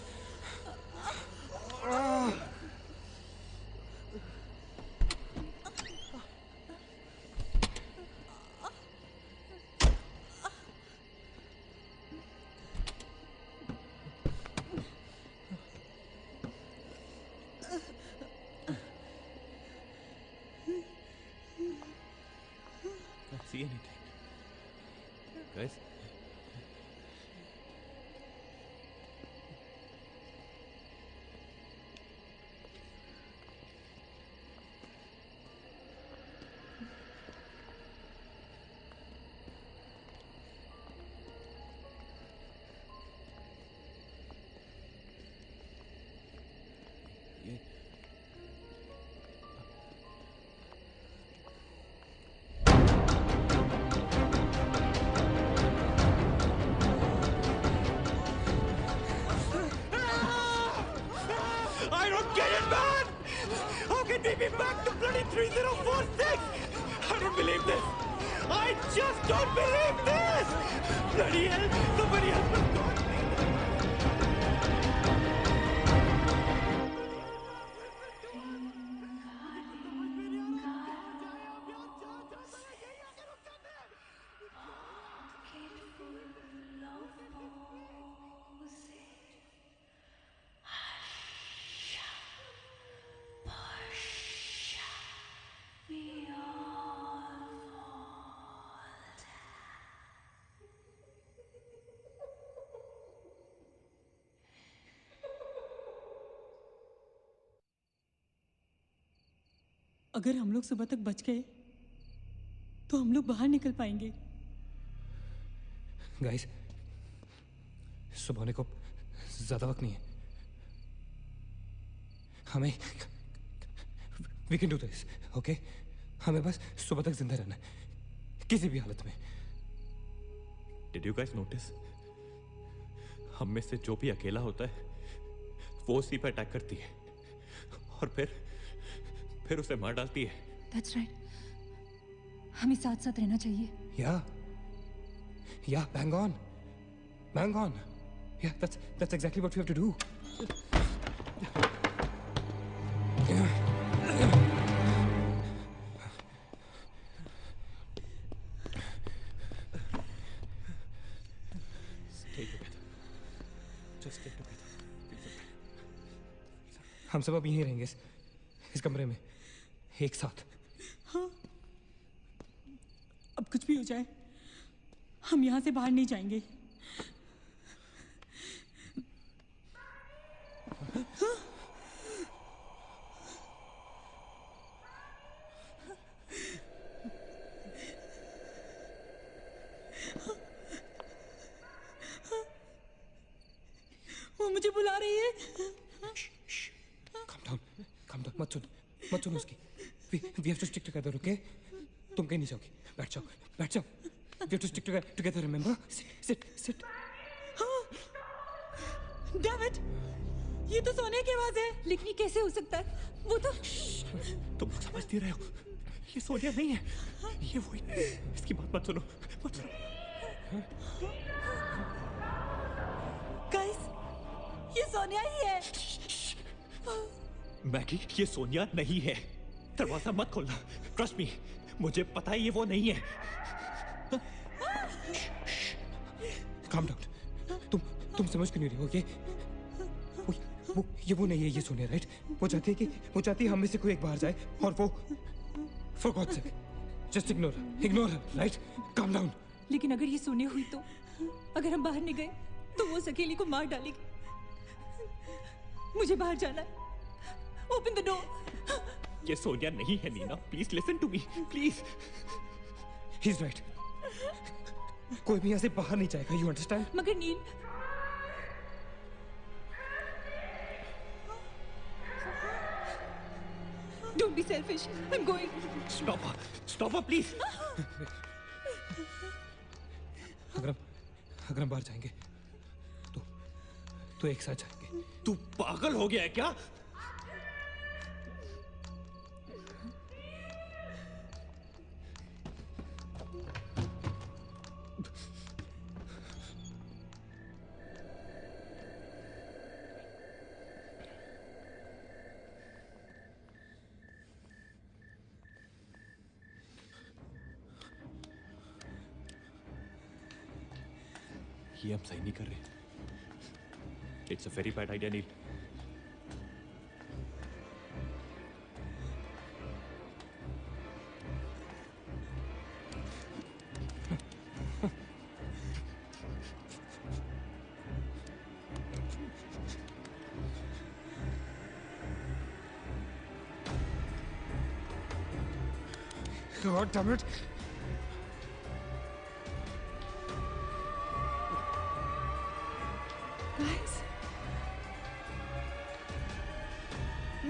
Can't see anything. Guys? I don't get it, man! How can we be back to bloody 3046? I don't believe this! I just don't believe this! Bloody hell! Somebody help us! अगर हम लोग सुबह तक बच गए तो हम लोग बाहर निकल पाएंगे। गाइस, सुबह होने को ज्यादा वक्त नहीं है। हमें we can do this, okay? हमें बस सुबह तक जिंदा रहना है, किसी भी हालत में। Did you guys notice? हम में से जो भी अकेला होता है वो उसी पर अटैक करती है और फिर उसे मार डालती है। That's right. हमें साथ साथ रहना चाहिए। Yeah, bang on. Yeah, that's exactly what we have to do. Stay together. Just stay together. हम सब अब यहीं रहेंगे इस कमरे में एक साथ। हाँ, अब कुछ भी हो जाए हम यहाँ से बाहर नहीं जाएंगे। हाँ? वो मुझे बुला रही है। Calm down, मत सुन उसकी। We have to stick together, okay? तुम कहीं नहीं जाओगी, बैठ जाओ। We have to stick together, remember? Sit. हाँ, David, ये तो सोने की आवाज है। लेकिन ये कैसे हो सकता है? वो तो तुम समझती रहे हो, ये सोनिया नहीं है, ये वही। इसकी बात मत सुनो। गाइस, ये सोनिया ही है। मैगी, ये सोनिया नहीं है। दरवाजा मत खोलना। ट्रस्ट मी, मुझे पता है ये वो नहीं है। Calm down. तुम समझ क्यों नहीं रहे हो? ये वो नहीं है, ये सोनिया, राइट? वो चाहती है हम में से कोई एक बाहर जाए और वो for God's sake, just ignore her, right? Calm down. लेकिन अगर ये सोनिया हुई तो अगर हम बाहर नहीं गए तो वो सकेली को मार डालेगी। मुझे बाहर जाना है। Open the door. ये सोनिया नहीं है Nina. Please listen to me, please. He's right. कोई भी यहाँ से बाहर नहीं जाएगा, you understand? मगर नील, don't be selfish. I'm going. Stop her, please. अगर हम बाहर जाएंगे तो एक साथ जाएंगे। तू पागल हो गया है क्या? ये हम सही नहीं कर रहे। It's a very bad idea Neel. God damn it. Guys.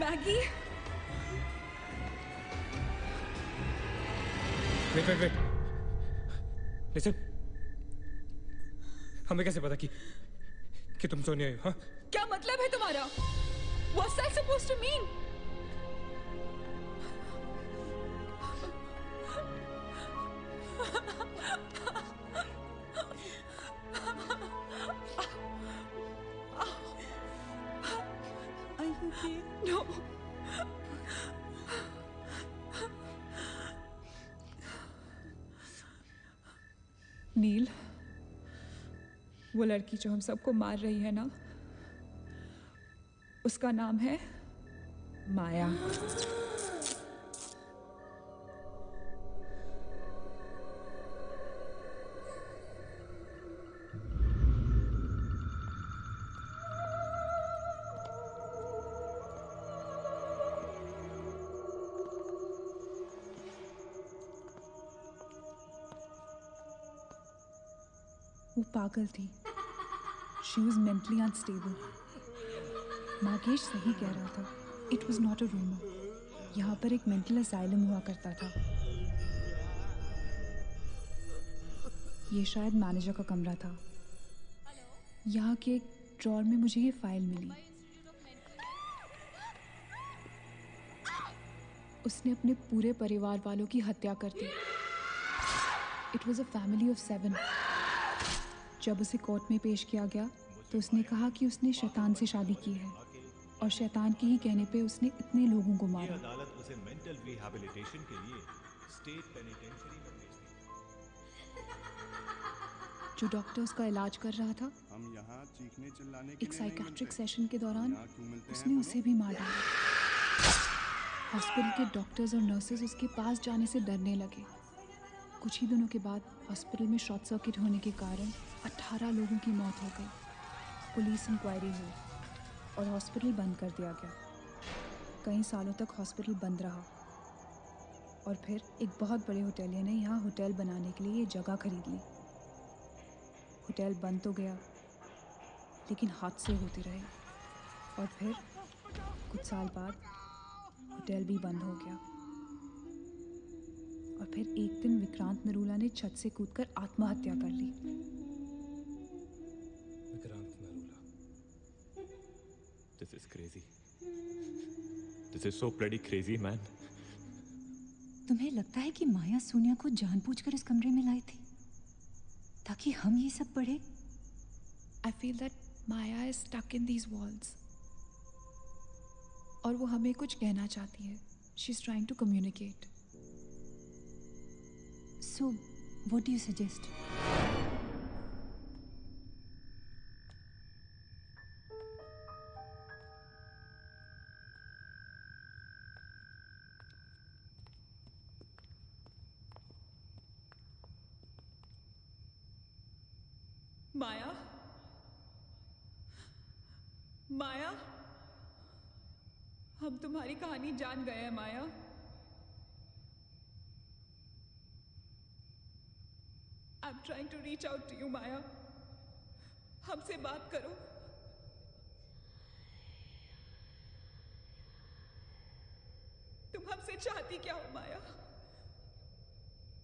Maggie. Wait. Listen. हमें कैसे पता कि तुम सोने आई हो? हाँ? क्या मतलब है तुम्हारा? What's that supposed to mean? Are you okay? No. नील, वो लड़की जो हम सबको मार रही है ना, उसका नाम है माया। वो पागल थी। She was mentally unstable. Nagesh सही कह रहा था, it was not a rumour. यहाँ पर एक मेंटल असाइलम हुआ करता था। ये शायद मैनेजर का कमरा था। यहाँ के एक ड्रॉर में मुझे ये फाइल मिली। उसने अपने पूरे परिवार वालों की हत्या कर दी। It was a family of 7। जब उसे कोर्ट में पेश किया गया तो उसने कहा कि उसने शैतान से शादी की है और शैतान के ही कहने पे उसने इतने लोगों को मारा। अदालत उसे मेंटल रिहैबिलिटेशन के लिए स्टेट पेनिटेंशियरी में भेज दी। जो डॉक्टर उसका इलाज कर रहा था, हम यहाँ चीखने चिल्लाने के एक साइकेट्रिक सेशन के दौरान उसने उसे भी मार डाला। हॉस्पिटल के डॉक्टर्स और नर्सेज उसके पास जाने से डरने लगे। कुछ ही दिनों के बाद हॉस्पिटल में शॉर्ट सर्किट होने के कारण 18 लोगों की मौत हो गई। पुलिस इंक्वायरी हुई और हॉस्पिटल बंद कर दिया गया। कई सालों तक हॉस्पिटल बंद रहा और फिर एक बहुत बड़े होटेलियर ने यहाँ होटल बनाने के लिए ये जगह खरीद ली। होटल बंद तो गया, लेकिन हादसे होते रहे और फिर कुछ साल बाद होटल भी बंद हो गया। और फिर एक दिन विक्रांत नरूला ने छत से कूदकर आत्महत्या कर ली। Vikrant Narula. This is crazy. This is so bloody crazy, man. तुम्हें लगता है कि माया सोनिया को जानबूझकर इस कमरे में लाई थी ताकि हम ये सब पढ़े? I feel that Maya is stuck in these walls. और वो हमें कुछ कहना चाहती है। She's trying to communicate. So, what do you suggest? माया, माया, हम तुम्हारी कहानी जान गए हैं माया। I'm trying to reach out to you, माया। हमसे बात करो। तुम हमसे चाहती क्या हो माया?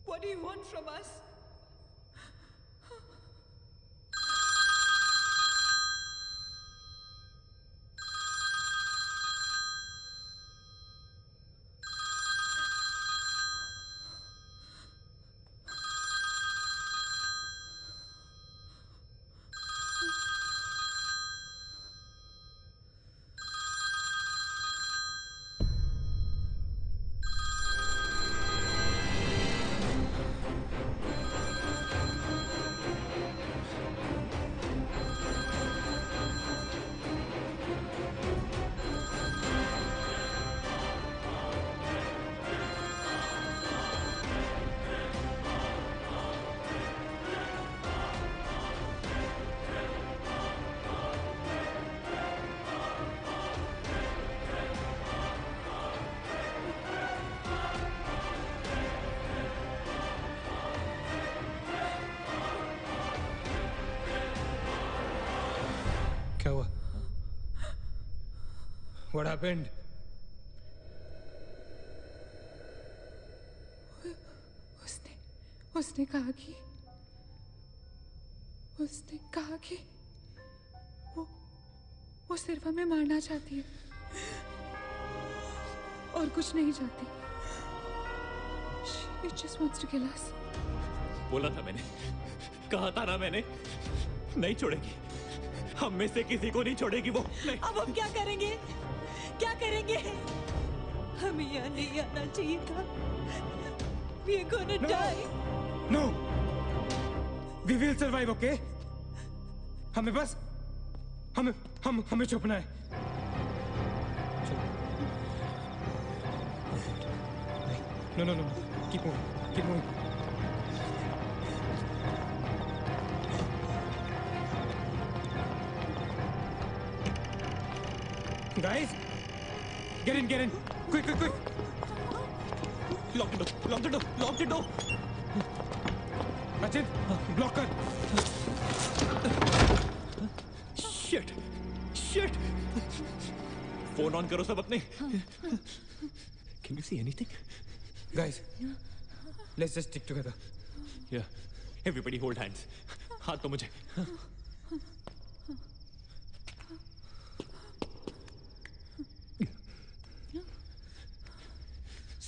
What do you want from us? क्या हुआ? What happened? उसने कहा कि वो सिर्फ हमें मारना चाहती है और कुछ नहीं चाहती। She just wants to kill us. बोला था मैंने, कहा था ना मैंने, नहीं छोड़ेगी। हम में से किसी को नहीं छोड़ेगी वो। नहीं। अब हम क्या करेंगे? क्या करेंगे? हमें यहाँ नहीं आना चाहिए था। We are gonna die. No. We will survive, okay? हमें बस हमें छुपना है। No. Keep moving. Guys, get in. Quick. Lock the door. Achit block कर। शिट शिट फोन ऑन करो सब अपने। Can you see anything guys let's just stick together. Yeah everybody hold hands. हाथ तो मुझे।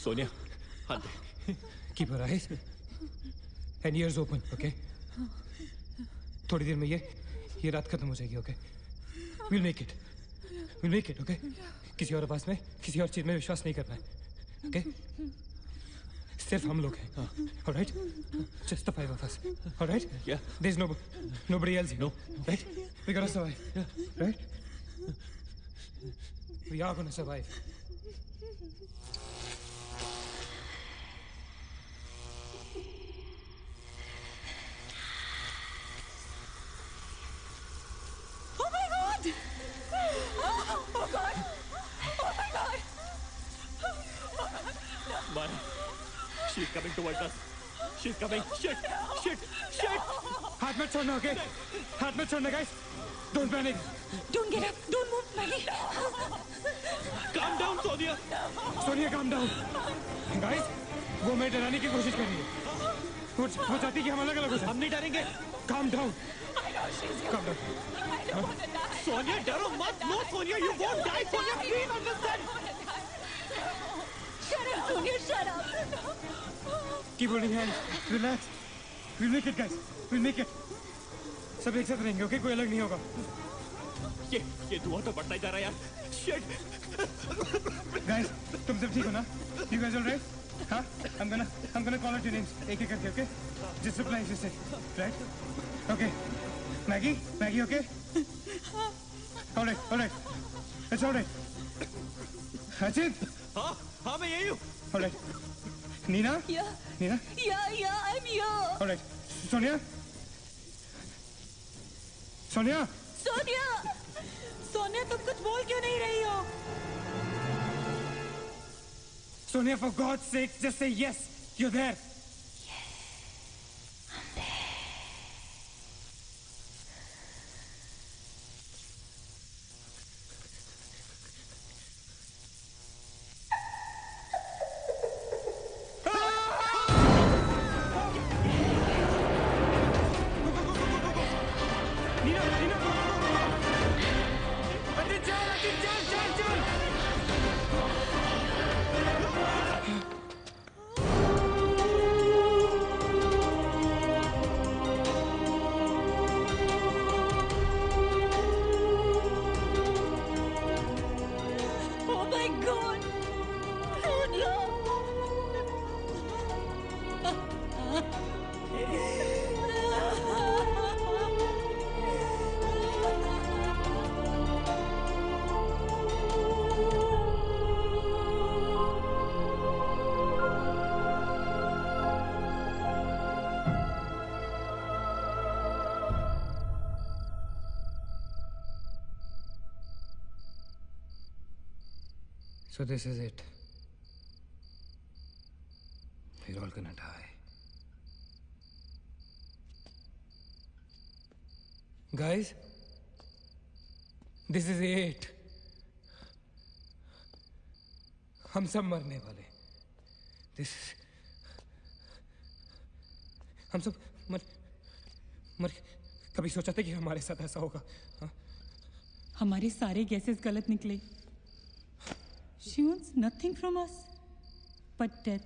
सोनिया हाथ दे। Keep your eyes and ears open okay. थोड़ी देर में ये रात खत्म हो जाएगी okay. Will make it okay. किसी और आवाज में किसी और चीज में विश्वास नहीं करना है ओके। सिर्फ हम लोग हैं alright. Just the 5 of us alright. Yeah. There's nobody else here. No. Right? We gotta survive. Right? We are gonna survive. Oh my God! Oh God! Oh my God! Mara, she's coming towards us. She's coming. Shit! हाथ मत छोड़ना ओके। हाथ मत छोड़ना guys. Don't panic. Don't get up! Don't move, Maggie! Calm down, Sonia. Sonia calm down. Guys वो मैं डराने की कोशिश कर रही है। वो चाहती है कि हम अलग अलग हो जाएं। हम नहीं डरेंगे। Calm down. I know she's Calm down. I don't want to die. Sonia, डरो मत। No, Sonia, you won't die. Sonia, please understand. Shut up, Sonia, shut up. Keep holding hands. Relax. We'll make it, guys. We'll make it. सब एक साथ रहेंगे, okay? कोई अलग नहीं होगा. ये धुआं तो बढ़ता ही जा रहा है यार. Shit. Guys, तुम सब ठीक हो ना? You guys all right? हाँ? I'm gonna call out your names. एक एक करके, okay? Just reply as you say. Right? Okay. Maggie, okay? All right. It's all right. Achit. हाँ मैं यही हूँ. All right. Nina? Yeah. Nina? Yeah, I'm here. All right. Sonia? Sonia तुम कुछ बोल क्यों नहीं रही हो? Sonia, for God's sake, just say yes. You're there. Oh my God! Oh no! So this is it. We're all gonna die. Guys, this is it. हम सब मरने वाले. This हम सब मर कभी सोचा था कि हमारे साथ ऐसा होगा? हाँ? हमारे सारे गैसेस गलत निकले. She wants nothing from us but death.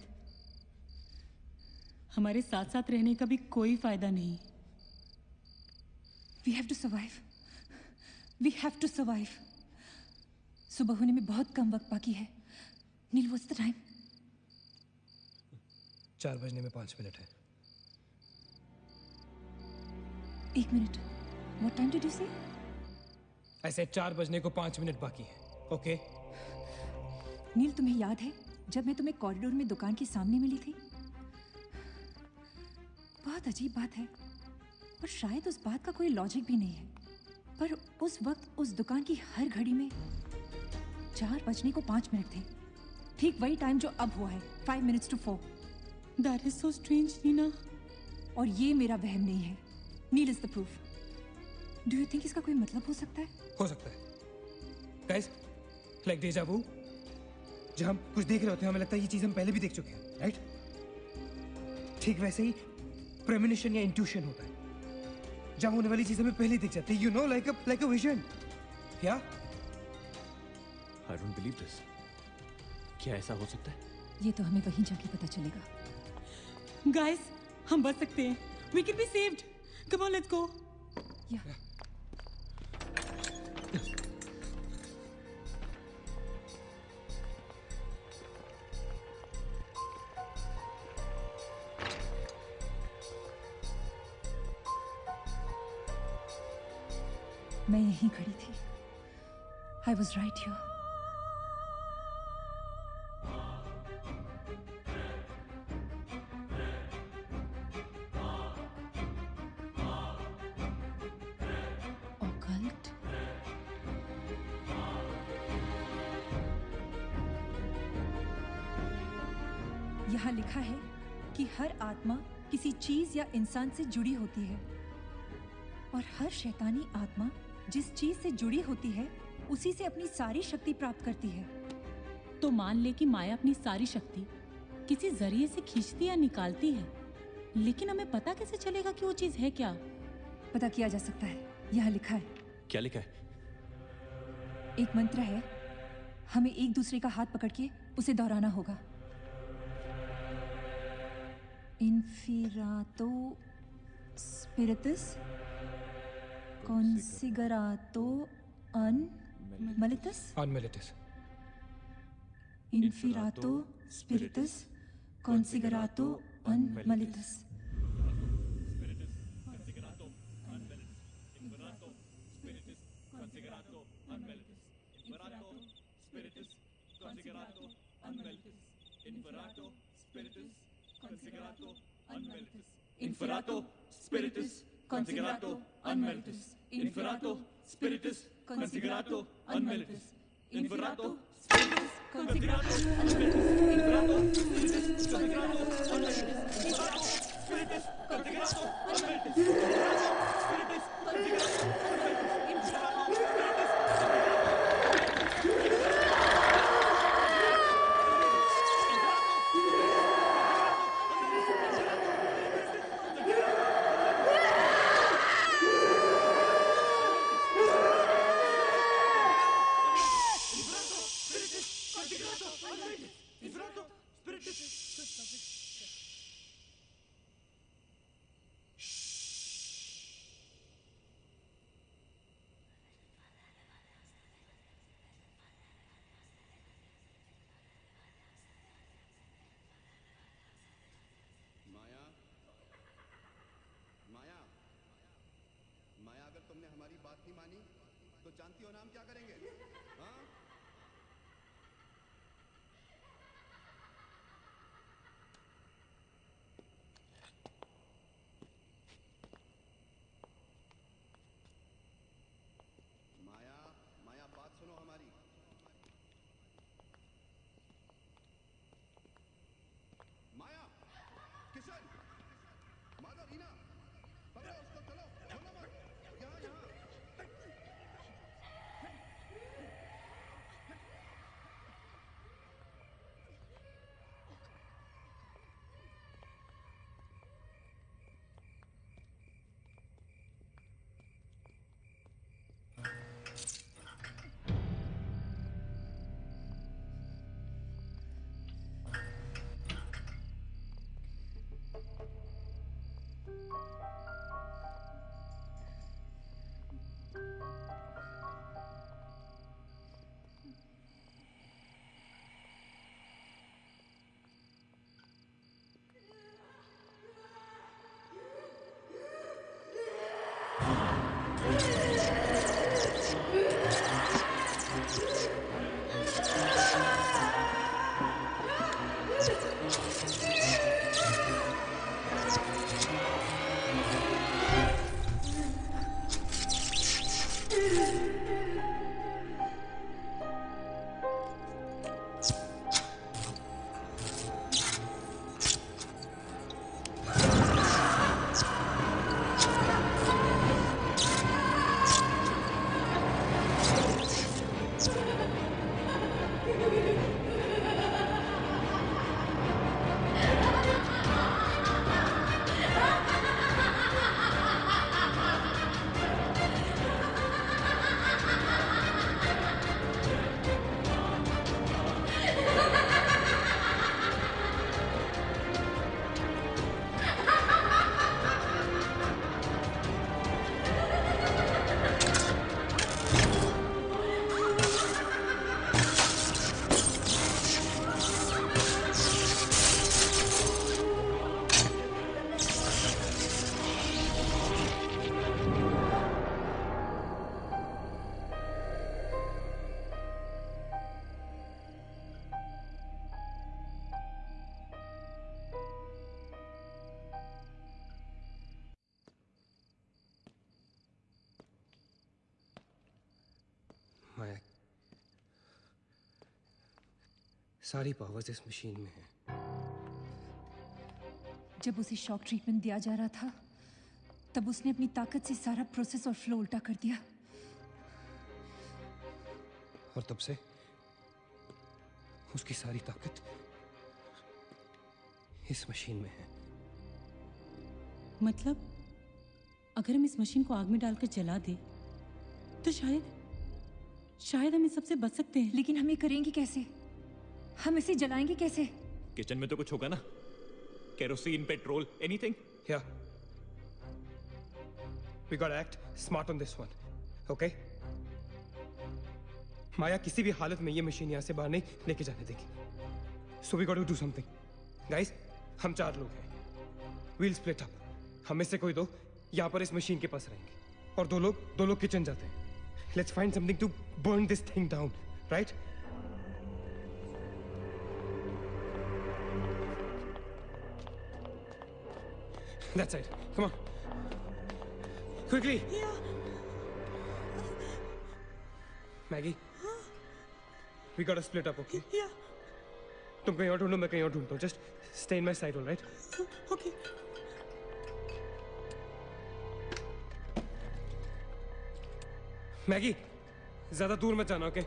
हमारे साथ साथ रहने का भी कोई फायदा नहीं. We have to survive. We have to survive. सुबह होने में बहुत कम वक्त बाकी है. नील, what's the time? 4 बजने में 5 मिनट है. 1 minute. What time did you say? ऐसे 4 बजने को 5 मिनट बाकी है. Okay? नील, तुम्हें याद है जब मैं तुम्हें कॉरिडोर में दुकान के सामने मिली थी? बहुत अजीब बात है और शायद उस बात का कोई लॉजिक भी नहीं है, पर उस वक्त उस दुकान की हर घड़ी में 4 बजने को 5 मिनट थे. ठीक वही टाइम जो अब हुआ है, 5 minutes to 4. That is so strange, Nina. और ये मेरा वहम नहीं है। Neel is the proof. Do you think इसका कोई मतलब हो सकता है? हो सकता है। गाइस, लाइक डेजा वू, जब हम कुछ देख रहे होते हैं हमें लगता है ये चीज हम पहले भी देख चुके हैं, राइट? ठीक वैसे ही प्रेमोनिशन या इंट्यूशन होता है, जहां होने वाली चीज हमें पहले दिख जाती है, you know, like a vision. क्या? I don't believe this. क्या ऐसा हो सकता है? ये तो हमें वहीं जाके पता चलेगा। गाइस, हम बच सकते हैं। We can be saved. Come on, let's go. Yeah. मैं यहीं खड़ी थी। I was right here. Occult? यहाँ लिखा है कि हर आत्मा किसी चीज या इंसान से जुड़ी होती है और हर शैतानी आत्मा जिस चीज से जुड़ी होती है उसी से अपनी सारी शक्ति प्राप्त करती है। तो मान ले कि माया अपनी सारी शक्ति किसी जरिए से खींचती या निकालती है, लेकिन हमें पता कैसे चलेगा कि वो चीज है क्या? पता किया जा सकता है। यहाँ लिखा है। क्या लिखा है? एक मंत्र है, हमें एक दूसरे का हाथ पकड़ के उसे दोहराना होगा। इन्फिरातो स्पिरिटस कॉन्सिगरातो अनमलिटस। इन्फिरातो स्पिरिटस कॉन्सिगरातो अनमलिटस। Inferato spiritus consigerato unmelitus. Inferato spiritus consigerato unmelitus. Inferato spiritus consigerato unmelitus. Inferato spiritus consigerato unmelitus. Inferato spiritus consigerato unmelitus. Inferato spiritus consigerato unmelitus. Inferato माया, अगर तुमने हमारी बात नहीं मानी तो जानती हो ना हम क्या करेंगे? हाँ? माया, माया, बात सुनो हमारी। माया, किशन, माधव, रीना, पकड़ो उसको, चलो, छोड़ो मत। यहाँ, यहाँ। सारी पावर्स इस मशीन में हैं। जब उसे शॉक ट्रीटमेंट दिया जा रहा था तब उसने अपनी ताकत से सारा प्रोसेस और फ्लो उल्टा कर दिया। और तब से उसकी सारी ताकत इस मशीन में है। मतलब अगर हम इस मशीन को आग में डालकर जला दें तो शायद हम इस सबसे बच सकते हैं। लेकिन हम ये करेंगे कैसे? हम इसे जलाएंगे कैसे? किचन में तो कुछ होगा ना, kerosene, petrol, anything. Yeah. We gotta act smart on this one, okay? माया किसी भी हालत में ये मशीन यहाँ से बाहर नहीं लेके जाने देगी। So we gotta do something. Guys, हम 4 लोग हैं। We'll split up. हम में से कोई 2 यहाँ पर इस मशीन के पास रहेंगे और 2 लोग किचन जाते हैं। Let's find something to burn this thing down, right? That's it. Come on. Quickly. Yeah. Maggie. We gotta split up, okay? Yeah. तुम कहीं और ढूंढो, मैं कहीं और ढूंढता हूँ. Just stay in my side, all right? Okay. Maggie, ज़्यादा दूर मत जाना, okay?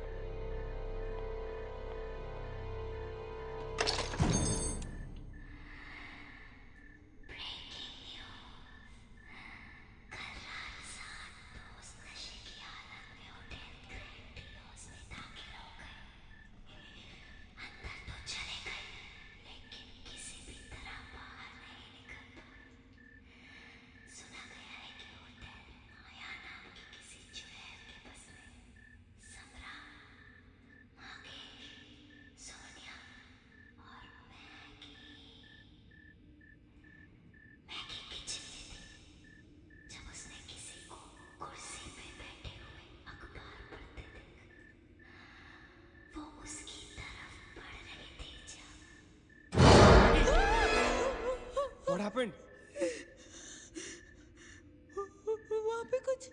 What happened? वहाँ पे कुछ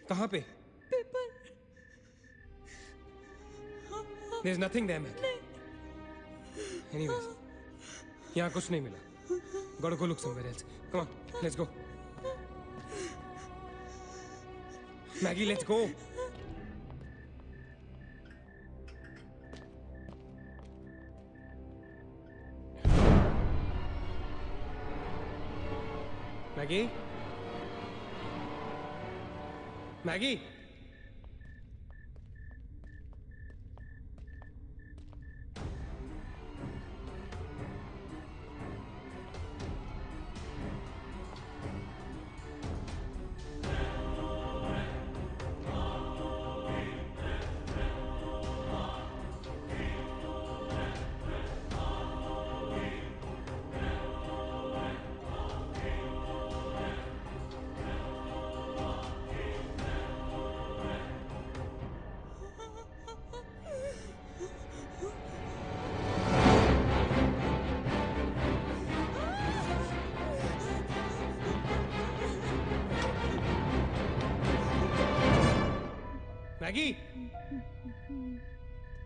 कहाँ पे? Paper. There's nothing there, Maggie. Anyways, यहाँ कुछ नहीं मिला. Gotta go look somewhere else. Come on, let's go. Maggie, let's go. Maggie? Maggie?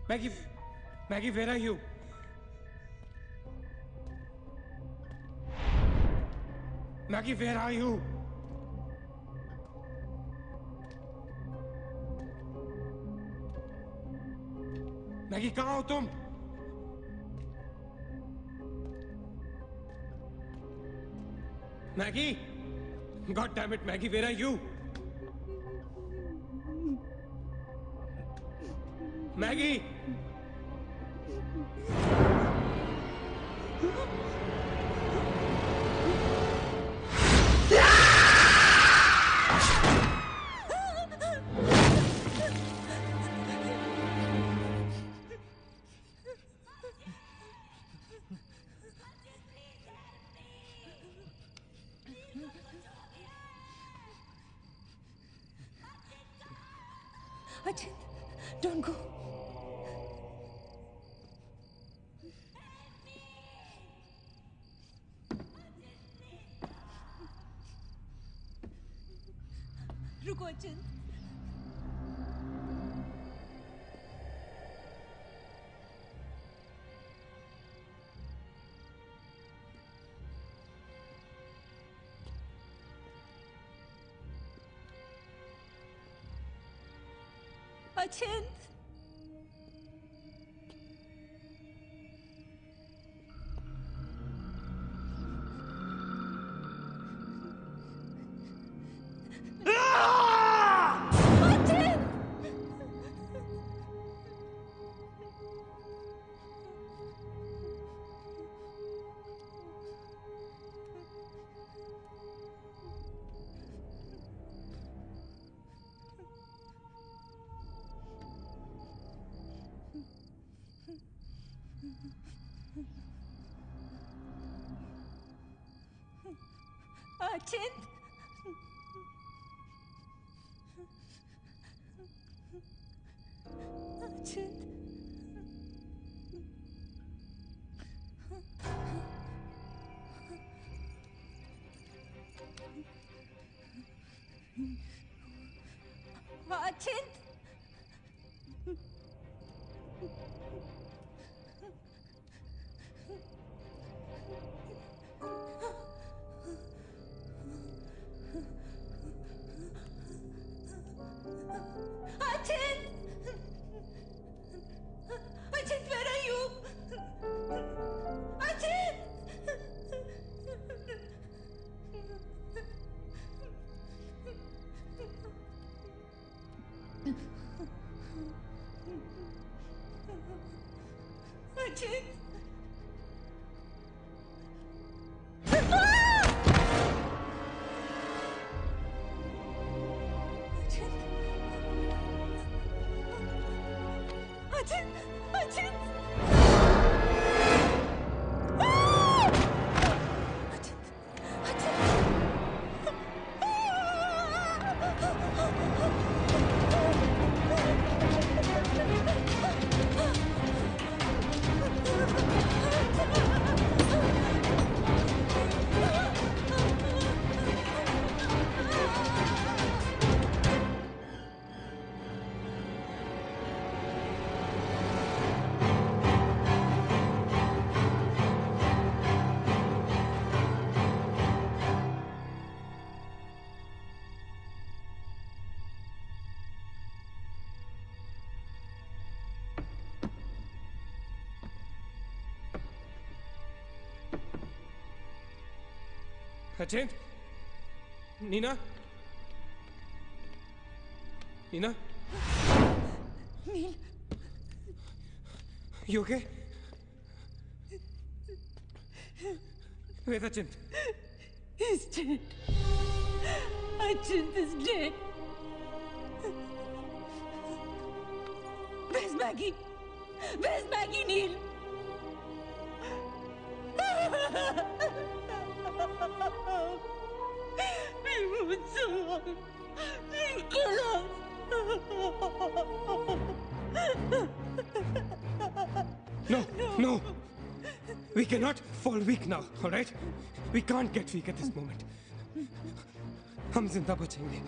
Maggie? Maggie, where are you? Maggie, where are you? Maggie, कहाँ हो तुम? Maggie? God damn it, Maggie, where are you? Maggie! Ajit, don't go. रुको अचिंत। अचिंत अचिंत अचिंत अचिंत Achint, where are you? Achint! Achint! Achint! Achint! अचिंत Neena Neena nil You okay? Where's Achint? He's dead. Achint is dead. Where's Maggie? Where's Maggie, Neil? We moved so long. He'll kill us. No, no. We cannot fall weak now, all right? We can't get weak at this moment. हम जिंदा बचेंगे.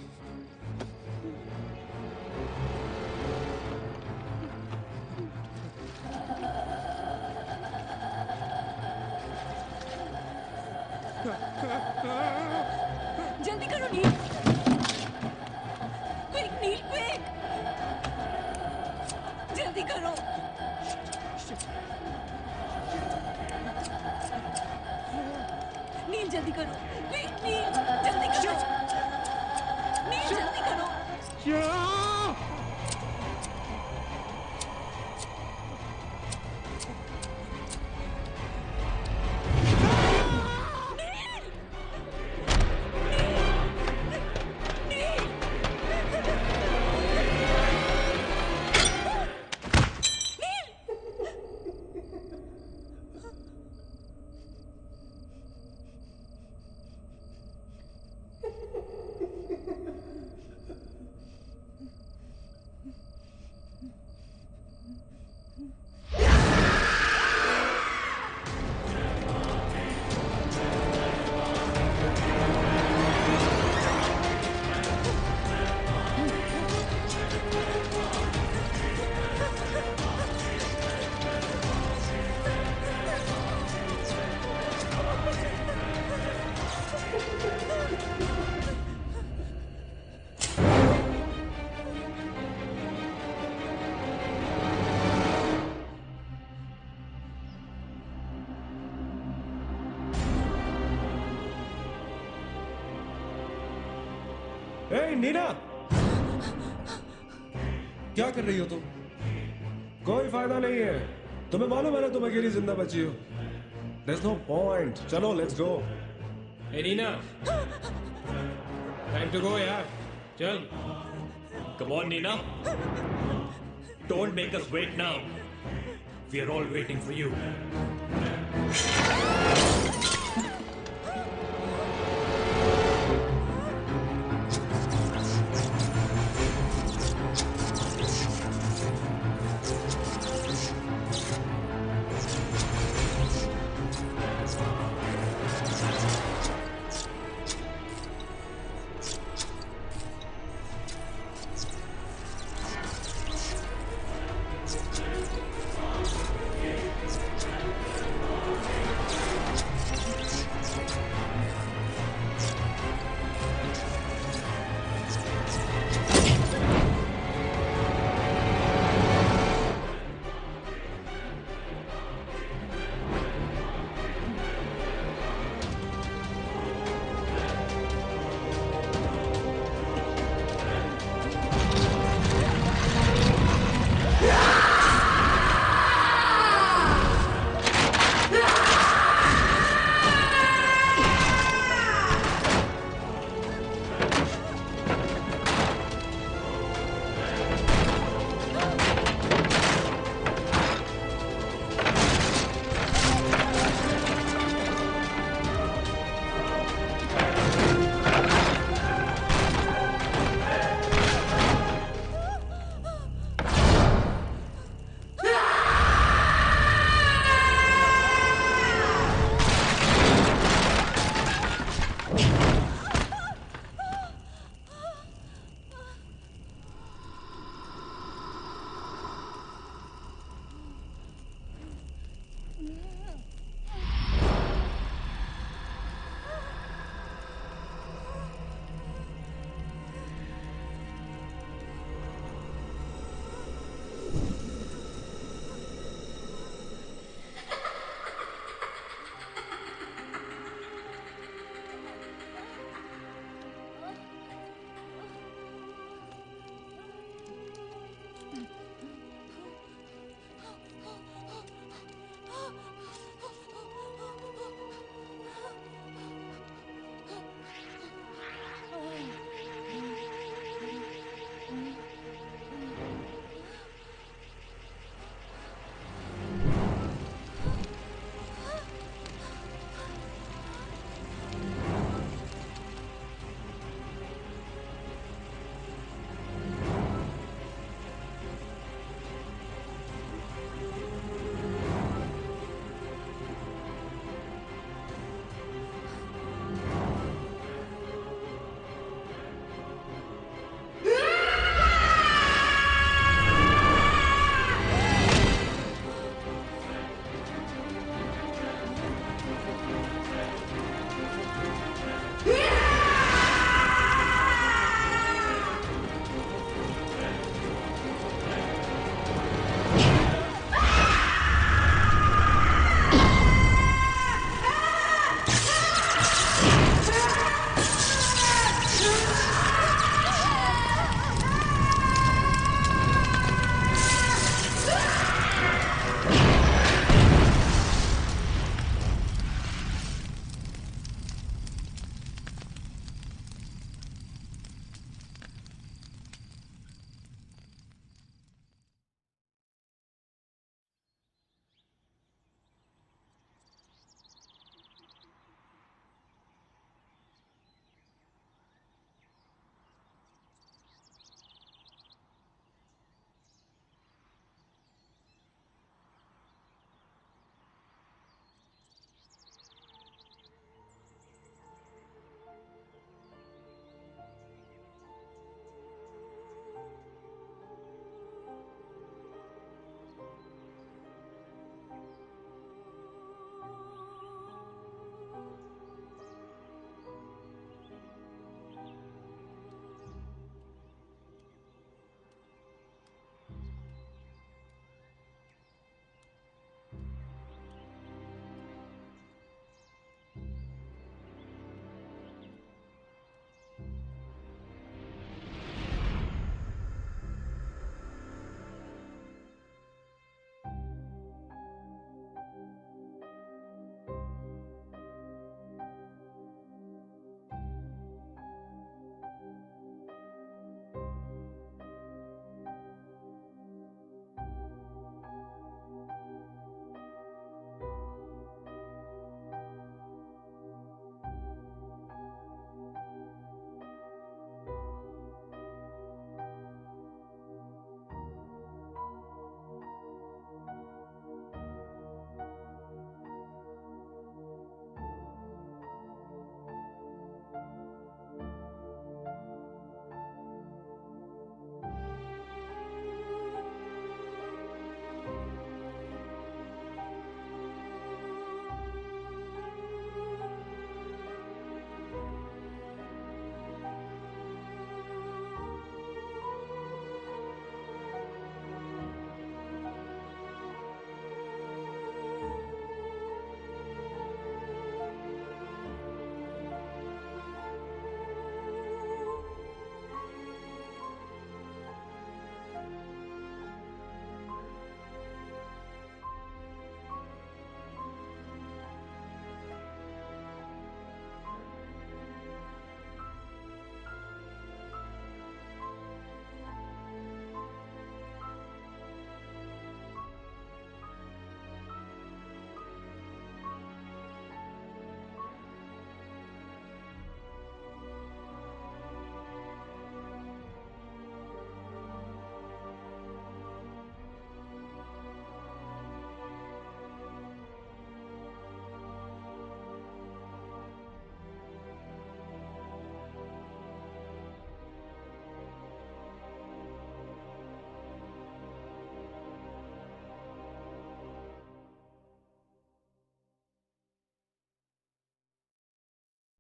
जल्दी करो नील. Quick, नील, quick. जल्दी करो. नील जल्दी करो. Quick, नील जल्दी करो. नील ए नीना, क्या कर रही हो तुम? कोई फायदा नहीं है, तुम्हें मालूम है ना तुम अकेली जिंदा बची हो। There's no point. चलो लेट्स गो। ए नीना, टाइम टू गो यार, चल। Come on, Nina. Don't make us wait now. We are all waiting for you.